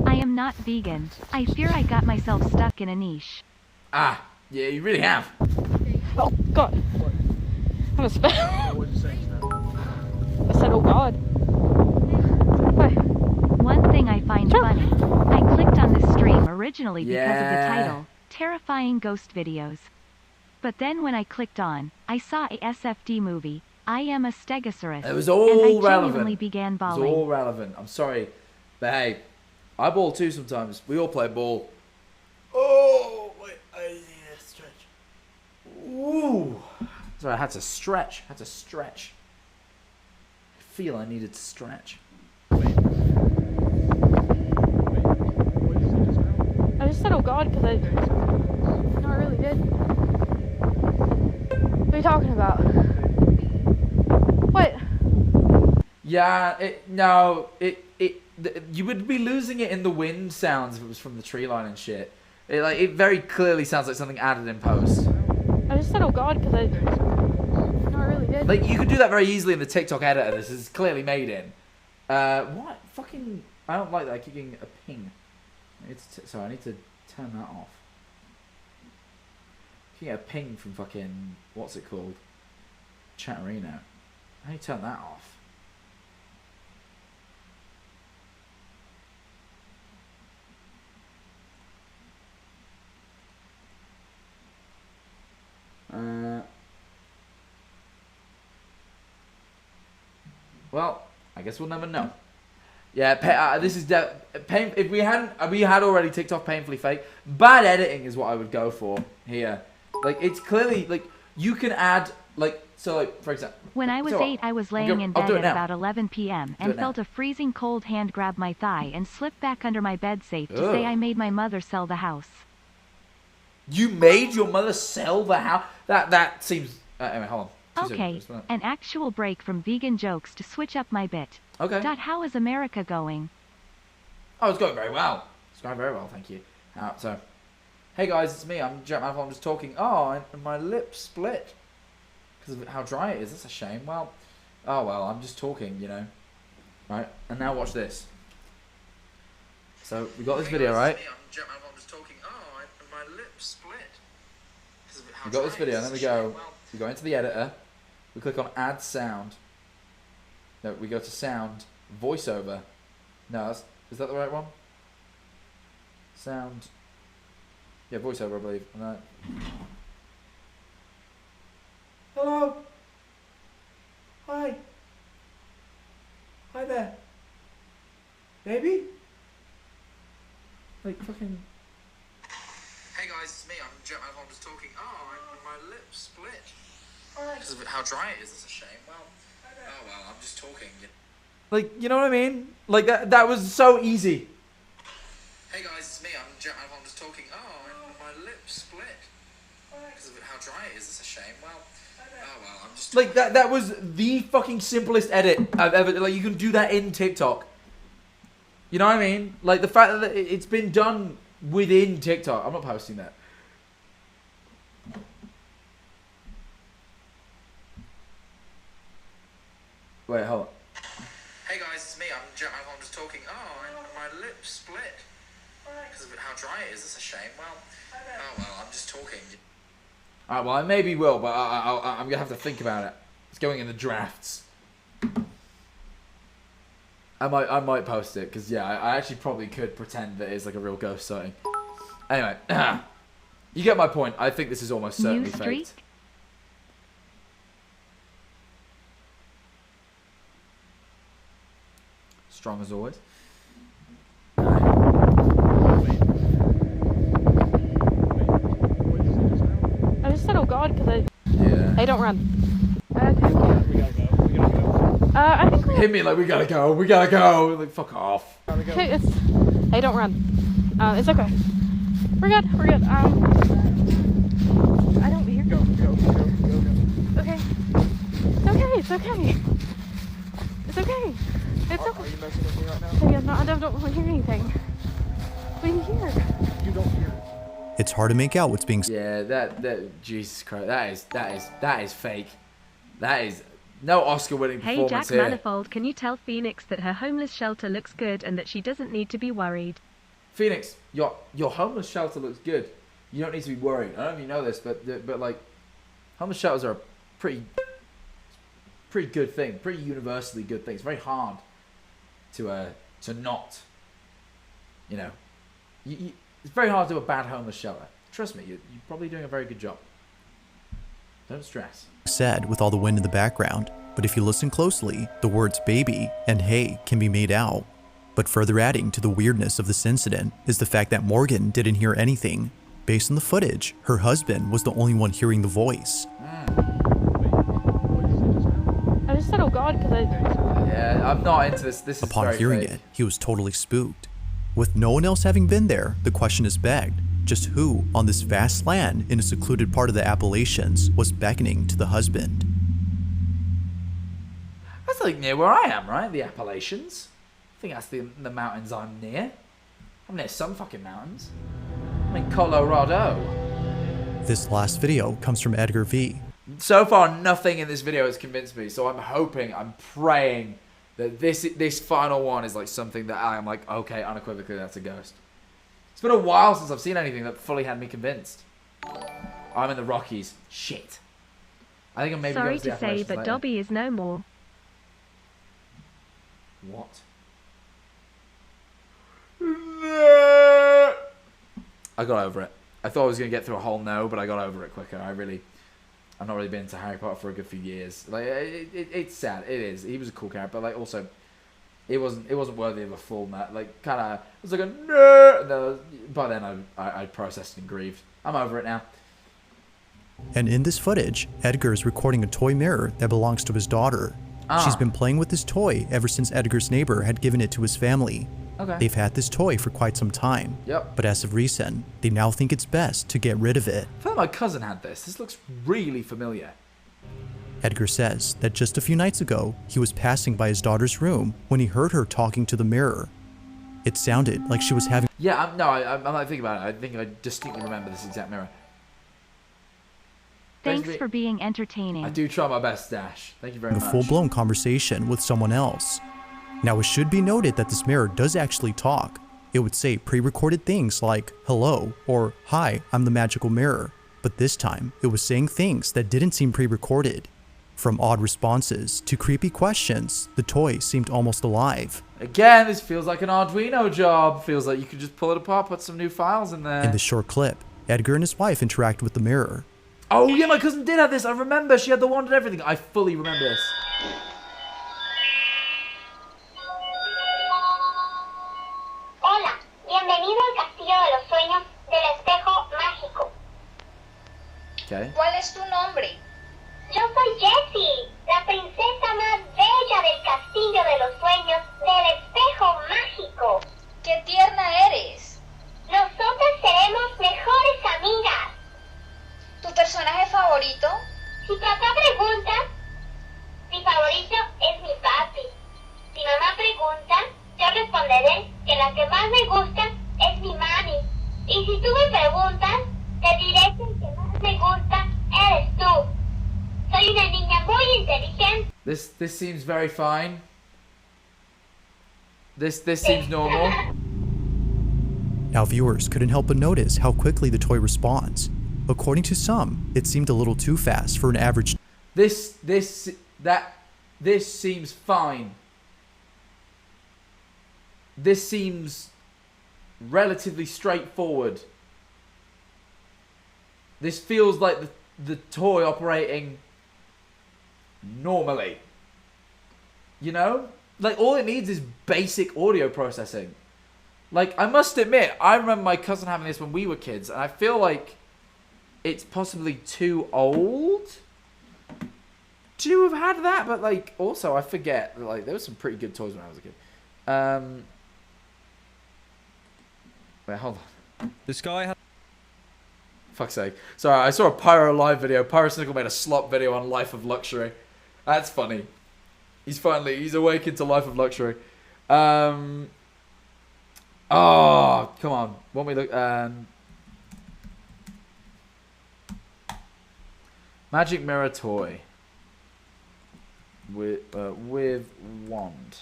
I am not vegan. I fear I got myself stuck in a niche. Ah, yeah, you really have. Oh God. I'm a spell. I said, oh God. One thing I find funny. I clicked on this stream originally because of Yeah. the title, Terrifying Ghost Videos. But then when I clicked on, I saw a SFD movie, I Am a Stegosaurus, It was all and I relevant. genuinely began It was bawling. all relevant. I'm sorry, but hey, I ball too sometimes. We all play ball. Oh, wait, I need to stretch. Ooh. Sorry, I had to stretch. I feel I needed to stretch. I just said, oh God, because no, I really did. What are you talking about? What? Yeah, you would be losing it in the wind sounds if it was from the tree line and shit. It very clearly sounds like something added in post. I just said, oh God, because no, I really did. Like, you could do that very easily in the TikTok editor. This is clearly made in. What? Fucking... I don't like that. I keep getting a ping. Sorry, I need to turn that off. You get a ping from fucking... What's it called? Chatterino. How do you turn that off? Well, I guess we'll never know. Yeah, this is pain. If we had already ticked off painfully fake. Bad editing is what I would go for here. Like, it's clearly like you can add like for example. When I was 8, I was laying in bed at about 11 p.m. and felt a freezing cold hand grab my thigh and slip back under my bed safe to say I made my mother sell the house. You made your mother sell the house? That seems... anyway, hold on. Okay, an actual break from vegan jokes to switch up my bit. Okay. How is America going? Oh, it's going very well. It's going very well, thank you. So, hey guys, it's me. I'm jackmanifold. I'm just talking. Oh, and my lips split because of how dry it is. That's a shame. Well, oh well. I'm just talking, you know. Right, and now watch this. So we got this video, right? I'm just talking. Oh, and my lips split. We got this video, and then we go into the editor. We click on add sound. No, we go to sound, voiceover. No, is that the right one? Sound. Yeah, voiceover, I believe. And that. Hello. Hi. Hi there. Baby? Like fucking... Hey guys, it's me. I'm just talking. Oh, and my lips split. Because of how dry it is. That's a shame. Well, oh well. I'm just talking. Like, you know what I mean? Like, that was so easy. Hey guys, it's me. I'm just talking. Oh, and my lips split. Because of how dry it is, it's a shame. Well, oh well, I'm just... Like, that was the fucking simplest edit I've ever... Like, you can do that in TikTok. You know what I mean? Like, the fact that it's been done within TikTok. I'm not posting that. Wait, hold on. Hey guys, it's me. I'm Jackmanifold. I'm just talking. Oh, my lips split. Because of how dry it is, it's a shame. Well, oh well, I'm just talking. Alright, well, I maybe will, but I'm going to have to think about it. It's going in the drafts. I might post it, because, yeah, I actually probably could pretend that it's like a real ghost sighting. Anyway, you get my point. I think this is almost certainly faked. Strong as always. I just said, oh God, because I... Yeah. Hey, don't run. I think hit me like we gotta go. Like, fuck off. Okay, it's... Hey, don't run. It's okay. We're good. I don't hear... Go. Okay. It's okay. It's okay. It's okay. Are you messing with me right now? Hey, I don't really hear anything. What do you hear? You don't hear it. It's hard to make out what's being said. Yeah, that Jesus Christ, that is fake. That is no Oscar-winning Hey performance Jack here. Manifold, can you tell Phoenix that her homeless shelter looks good and that she doesn't need to be worried? Phoenix, your homeless shelter looks good. You don't need to be worried. I don't know if you know this, but like, homeless shelters are a pretty good thing, pretty universally good thing. It's very hard to not, you know, it's very hard to do a bad homeless shelter. Trust me, you're probably doing a very good job. Don't stress. Said with all the wind in the background, but if you listen closely, the words baby and hey can be made out. But further adding to the weirdness of this incident is the fact that Morgan didn't hear anything. Based on the footage, her husband was the only one hearing the voice. I just said, oh God, because I... Yeah, I'm not into this. This is Upon very hearing fake. it, he was totally spooked. With no one else having been there, the question is begged. Just who, on this vast land in a secluded part of the Appalachians, was beckoning to the husband? That's like near where I am, right? The Appalachians. I think that's the mountains I'm near. I'm near some fucking mountains. I'm in Colorado. This last video comes from Edgar V. So far, nothing in this video has convinced me. So I'm hoping, I'm praying that this final one is like something that I'm like, okay, unequivocally, that's a ghost. It's been a while since I've seen anything that fully had me convinced. I'm in the Rockies. Shit. I think I'm maybe Sorry going to the to say, Appalachians but later. Dobby is no more. What? I got over it. I thought I was going to get through a whole no, but I got over it quicker. I've not really been to Harry Potter for a good few years. Like, it's sad. It is. He was a cool character, but like also, it wasn't worthy of a full no. Like, kind of, it was like a no. No. By then, I processed and grieved. I'm over it now. And in this footage, Edgar is recording a toy mirror that belongs to his daughter. She's been playing with this toy ever since Edgar's neighbor had given it to his family. Okay. They've had this toy for quite some time. Yep. But as of recent, they now think it's best to get rid of it. I feel like my cousin had this. This looks really familiar. Edgar says that just a few nights ago, he was passing by his daughter's room when he heard her talking to the mirror. It sounded like she was having... Yeah, I'm not thinking about it. I think I distinctly remember this exact mirror. Thanks for being entertaining. I do try my best, Dash. Thank you very a much. full-blown conversation with someone else. Now, it should be noted that this mirror does actually talk. It would say pre-recorded things like, hello, or hi, I'm the magical mirror. But this time, it was saying things that didn't seem pre-recorded. From odd responses to creepy questions, the toy seemed almost alive. Again, this feels like an Arduino job. Feels like you could just pull it apart, put some new files in there. In this short clip, Edgar and his wife interact with the mirror. Oh yeah, my cousin did have this. I remember. She had the wand and everything. I fully remember this. Hola, bienvenido al Castillo de los Sueños del Espejo Mágico. Okay. ¿Cuál es tu nombre? Yo soy Jessie, la princesa más bella del Castillo de los Sueños del Espejo Mágico. ¡Qué tierna eres! Nosotras seremos mejores amigas. Tu Si papá pregunta, mi favorito es mi papi. Si mamá pregunta, yo responderé que la que más me gusta es mi mami. Y si tú me preguntas, te diré que el que más me gusta eres tú. Soy una niña muy inteligente. This seems very fine. This seems normal. Now viewers couldn't help but notice how quickly the toy responds. According to some, it seemed a little too fast for an average. This seems fine. This seems relatively straightforward. This feels like the toy operating normally. You know? Like, all it needs is basic audio processing. Like, I must admit, I remember my cousin having this when we were kids, and I feel like it's possibly too old to have had that, but, like, also, I forget that, like, there were some pretty good toys when I was a kid. Wait, hold on. This guy. Fuck's sake. Sorry, I saw a Pyro live video. Pyrocynical made a slop video on Life of Luxury. That's funny. He's awakened to Life of Luxury. Oh, come on. Won't we look? Magic mirror toy with wand.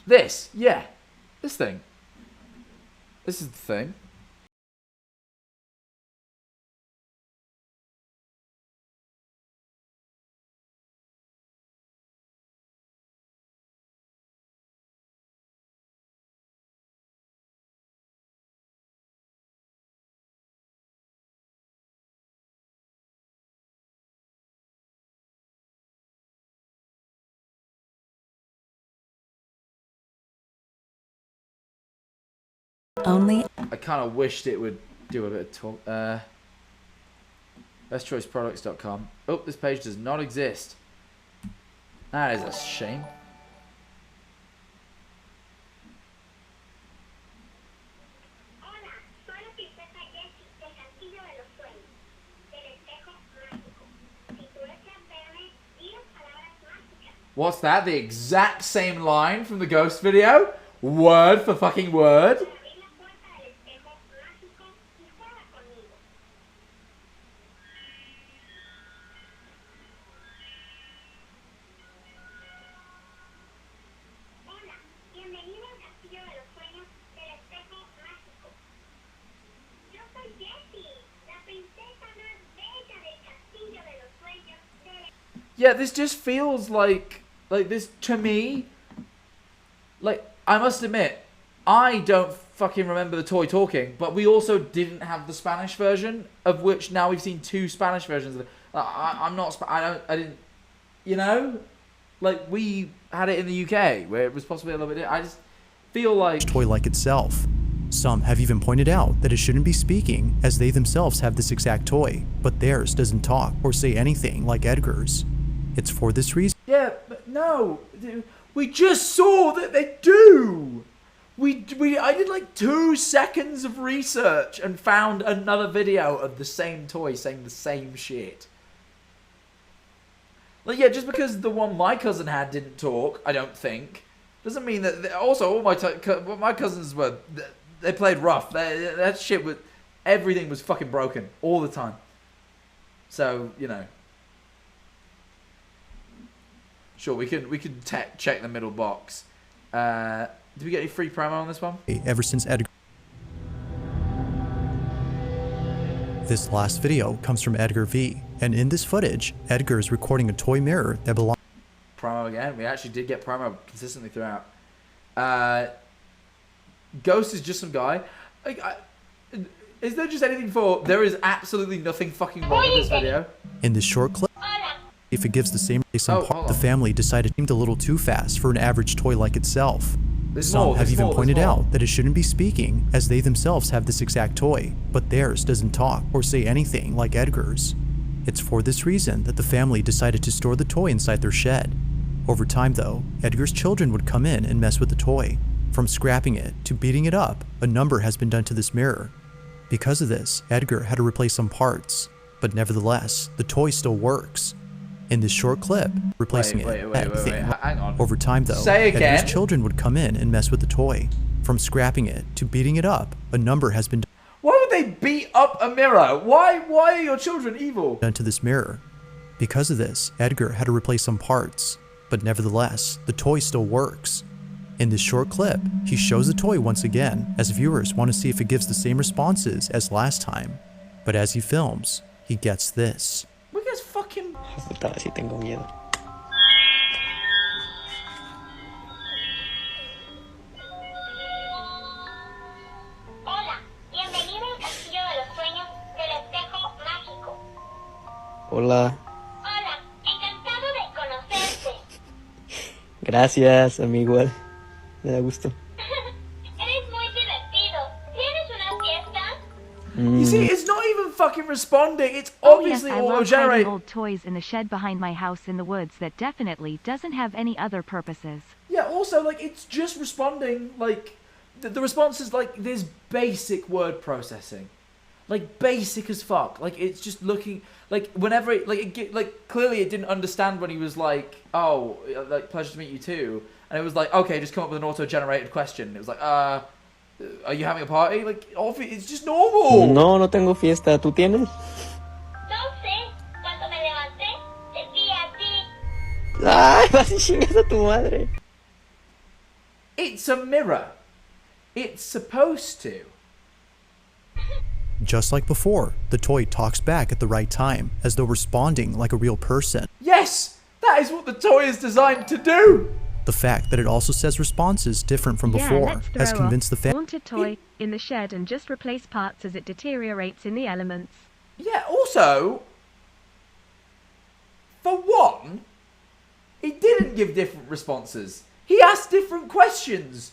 This, yeah, this thing. This is the thing. Only. I kind of wished it would do a bit of talk. bestchoiceproducts.com. Oh, this page does not exist. That is a shame. What's that? The exact same line from the ghost video? Word for fucking word? Yeah, this just feels like this to me. Like, I must admit, I don't fucking remember the toy talking, but we also didn't have the Spanish version, of which now we've seen 2 Spanish versions of it. I didn't, you know? Like, we had it in the UK, where it was possibly a little bit, I just feel like... Toy like itself. Some have even pointed out that it shouldn't be speaking, as they themselves have this exact toy, but theirs doesn't talk or say anything like Edgar's. It's for this reason. Yeah, but no, we just saw that they do. I did like 2 seconds of research and found another video of the same toy saying the same shit. Like, yeah, just because the one my cousin had didn't talk, I don't think, doesn't mean that. Also, all my cousins were, they played rough. That shit was, everything was fucking broken all the time. So, you know. Sure, we can check the middle box. Did we get any free promo on this one? Ever since Edgar. This last video comes from Edgar V, and in this footage, Edgar is recording a toy mirror that belongs. Promo again. We actually did get promo consistently throughout. Ghost is just some guy. Is there just anything for? There is absolutely nothing fucking wrong with this video. In this short clip. If it gives the same the family decided it seemed a little too fast for an average toy like itself. Some have even pointed out that it shouldn't be speaking, as they themselves have this exact toy, but theirs doesn't talk or say anything like Edgar's. It's for this reason that the family decided to store the toy inside their shed. Over time though, Edgar's children would come in and mess with the toy. From scrapping it to beating it up, a number has been done to this mirror. Because of this, Edgar had to replace some parts, but nevertheless, the toy still works. In this short clip, replacing Wait, hang on. Over time though, Say again. Edgar's children would come in and mess with the toy. From scrapping it to beating it up, a number has been Why would they beat up a mirror? Why are your children evil? done to this mirror. Because of this, Edgar had to replace some parts, but nevertheless, the toy still works. In this short clip, he shows the toy once again, as viewers want to see if it gives the same responses as last time. But as he films, he gets this. Look at his fucking... Puta, sí tengo miedo. Hola, bienvenido al Castillo de los Sueños del Espejo Mágico. Hola. Hola, encantado de conocerte. Gracias, amigo. Me da gusto. Eres muy divertido. ¿Tienes una fiesta? You see, it's not even fucking responding. It's Oh yes, obviously I love auto-generated. hiding old toys in the shed behind my house in the woods that definitely doesn't have any other purposes. Yeah, also, like, it's just responding, like, the response is, like, there's basic word processing. Like, basic as fuck. Like, it's just looking, like, whenever it, like, clearly it didn't understand when he was like, oh, like, pleasure to meet you too. And it was like, okay, just come up with an auto-generated question. It was like, are you having a party? Like, it's just normal. No tengo fiesta. ¿Tú tienes? No sé. Cuando me levanté, te vi a ti. ¡Ay, vas y chingas a tu madre! It's a mirror. It's supposed to. Just like before, the toy talks back at the right time, as though responding like a real person. Yes! That is what the toy is designed to do! The fact that it also says responses different from before has convinced the haunted toy in the shed and just replace parts as it deteriorates in the elements. Yeah, also, for one, he didn't give different responses. He asked different questions.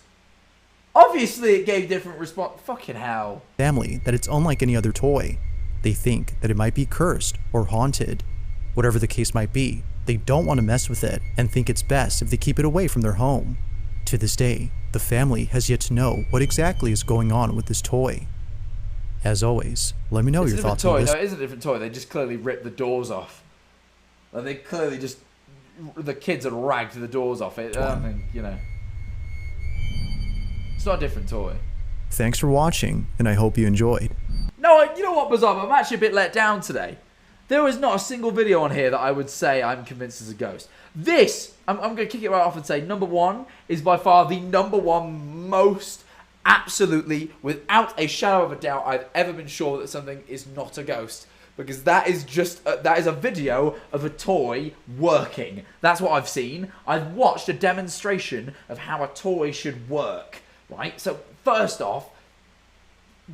Obviously, it gave different response. Fucking hell. Family that it's unlike any other toy. They think that it might be cursed or haunted. Whatever the case might be, they don't want to mess with it and think it's best if they keep it away from their home. To this day, the family has yet to know what exactly is going on with this toy. As always, let me know your thoughts on this. No, it is a different toy. They just clearly ripped the doors off. Like, they clearly just... The kids had ragged the doors off it. I don't think, you know... It's not a different toy. Thanks for watching, and I hope you enjoyed. No, you know what, Bizarre? I'm actually a bit let down today. There was not a single video on here that I would say I'm convinced is a ghost. This, I'm going to kick it right off and say, number one is by far the number one most, absolutely, without a shadow of a doubt, I've ever been sure that something is not a ghost. Because that is just, that is a video of a toy working. That's what I've seen. I've watched a demonstration of how a toy should work. Right? So, first off,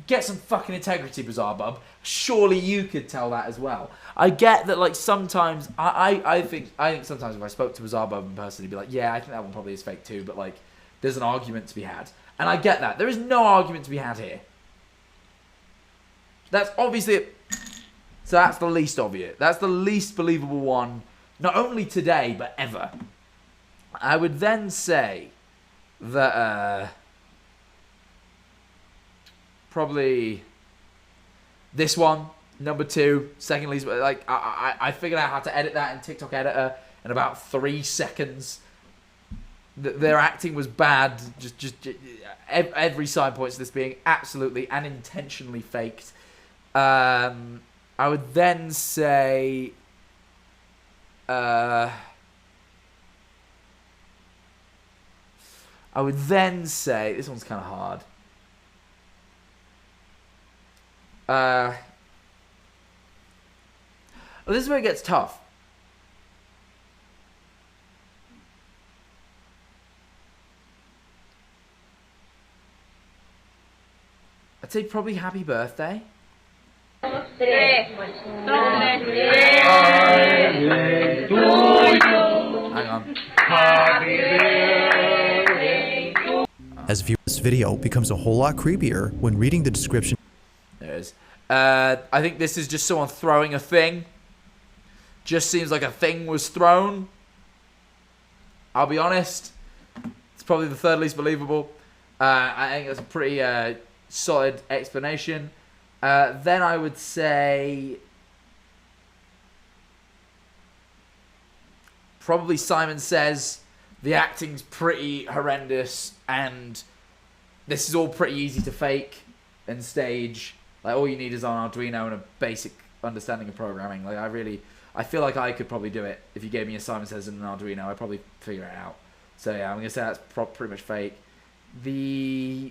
get some fucking integrity, BizarreBub. Surely you could tell that as well. I get that, like, sometimes, I think sometimes if I spoke to BizarreBub in person, he'd be like, yeah, I think that one probably is fake too, but, like, there's an argument to be had. And I get that. There is no argument to be had here. That's obviously it. So that's the least obvious. That's the least believable one, not only today, but ever. I would then say that, probably this one, number two, second least. Like, I figured out how to edit that in TikTok Editor in about 3 seconds. Their acting was bad. Just every side points to this being absolutely and intentionally faked. I would then say, this one's kind of hard. Well, this is where it gets tough. I'd say probably happy birthday. Hang on. As viewers, this video becomes a whole lot creepier when reading the description. There it is. I think this is just someone throwing a thing. Just seems like a thing was thrown. I'll be honest. It's probably the third least believable. I think that's a pretty solid explanation. Then I would say probably Simon Says the acting's pretty horrendous and this is all pretty easy to fake and stage. Like all you need is an Arduino and a basic understanding of programming. Like I feel like I could probably do it if you gave me a Simon Says and an Arduino. I'd probably figure it out. So yeah, I'm gonna say that's pretty much fake. I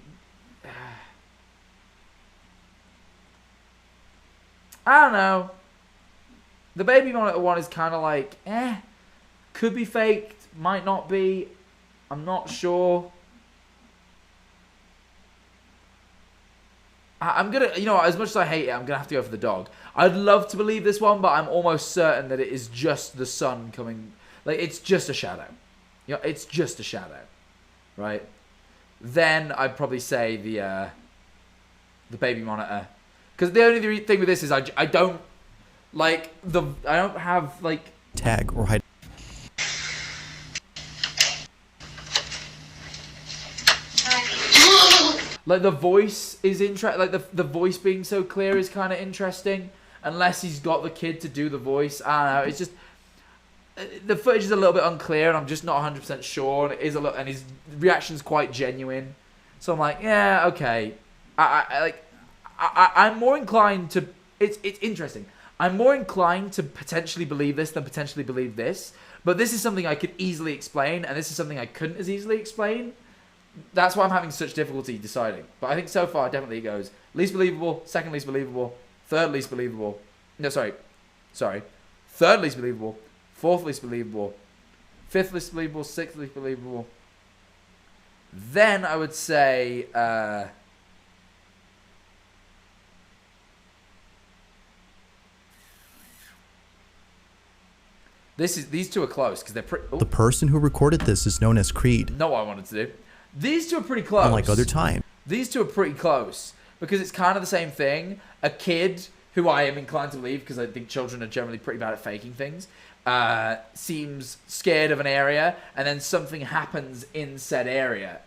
don't know. The baby monitor one is kind of like, could be faked, might not be. I'm not sure. I'm gonna, you know, as much as I hate it, I'm gonna have to go for the dog. I'd love to believe this one, but I'm almost certain that it is just the sun coming. Like, it's just a shadow. You know, it's just a shadow, right? Then I'd probably say the baby monitor, because the only thing with this is I don't like I don't have like tag or hide. Like the voice is like the voice being so clear is kind of interesting, unless he's got the kid to do the voice. I don't know. It's just the footage is a little bit unclear, and I'm just not 100% sure. And it is and his reaction's quite genuine, so I'm like, yeah, okay. I'm more inclined to. It's interesting. I'm more inclined to potentially believe this than potentially believe this. But this is something I could easily explain, and this is something I couldn't as easily explain. That's why I'm having such difficulty deciding. But I think so far, definitely it goes least believable, second least believable, third least believable. No, sorry. Third least believable, fourth least believable, fifth least believable, sixth least believable. Then I would say these two are close because they're pretty. The person who recorded this is known as Creed. Not what I wanted to do. These two are pretty close. Unlike other times. These two are pretty close because it's kind of the same thing. A kid, who I am inclined to believe because I think children are generally pretty bad at faking things, seems scared of an area and then something happens in said area.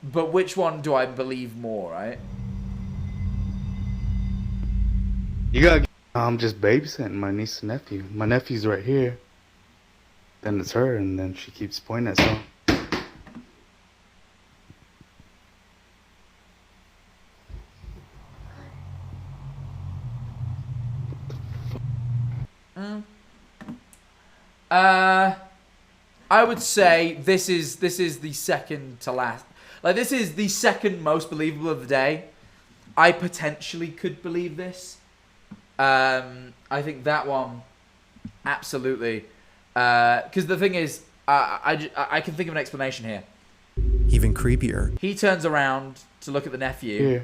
But which one do I believe more, right? You gotta. I'm just babysitting my niece and nephew. My nephew's right here. Then it's her, and then she keeps pointing at something. I would say this is the second to last. Like, this is the second most believable of the day. I potentially could believe this. I think that one, absolutely. Because the thing is, I can think of an explanation here. Even creepier. He turns around to look at the nephew,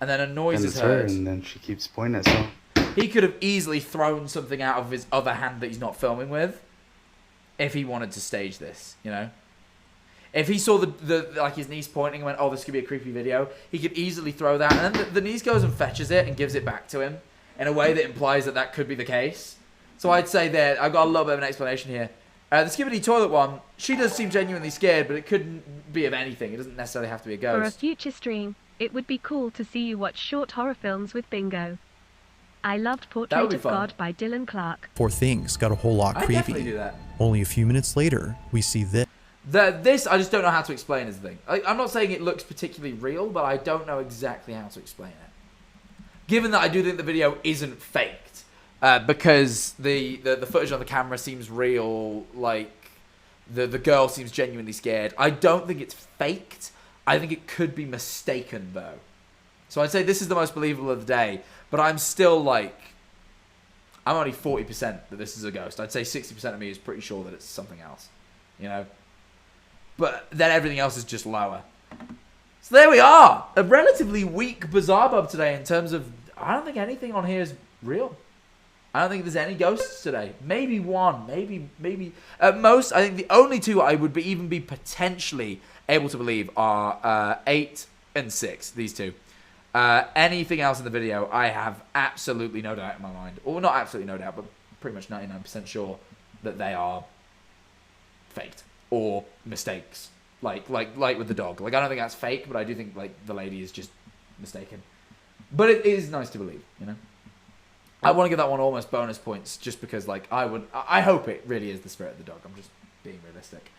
and then a noise is heard. And then she keeps pointing at something. He could have easily thrown something out of his other hand that he's not filming with, if he wanted to stage this, you know? If he saw the like his niece pointing and went, oh, this could be a creepy video, he could easily throw that, and then the niece goes and fetches it and gives it back to him in a way that implies that that could be the case. So I'd say that I've got a little bit of an explanation here. The Skibbity toilet one, she does seem genuinely scared, but it couldn't be of anything. It doesn't necessarily have to be a ghost. For a future stream, it would be cool to see you watch short horror films with Bingo. I loved Portrait of God by Dylan Clark. Poor Things got a whole lot creepy. I'd definitely do that. Only a few minutes later, we see this. This, I just don't know how to explain is the thing. I'm not saying it looks particularly real, but I don't know exactly how to explain it. Given that I do think the video isn't faked, because the footage on the camera seems real, like the girl seems genuinely scared. I don't think it's faked. I think it could be mistaken, though. So I'd say this is the most believable of the day, but I'm still like, I'm only 40% that this is a ghost. I'd say 60% of me is pretty sure that it's something else, you know? But then everything else is just lower. So there we are. A relatively weak BizarreBub today in terms of, I don't think anything on here is real. I don't think there's any ghosts today. Maybe one, maybe. At most, I think the only two I would even be potentially able to believe are 8 and 6, these two. Anything else in the video, I have absolutely no doubt in my mind. Or not absolutely no doubt, but pretty much 99% sure that they are faked or mistakes. Like with the dog. Like, I don't think that's fake, but I do think, like, the lady is just mistaken. But it is nice to believe, you know? I want to give that one almost bonus points just because, like, I hope it really is the spirit of the dog. I'm just being realistic.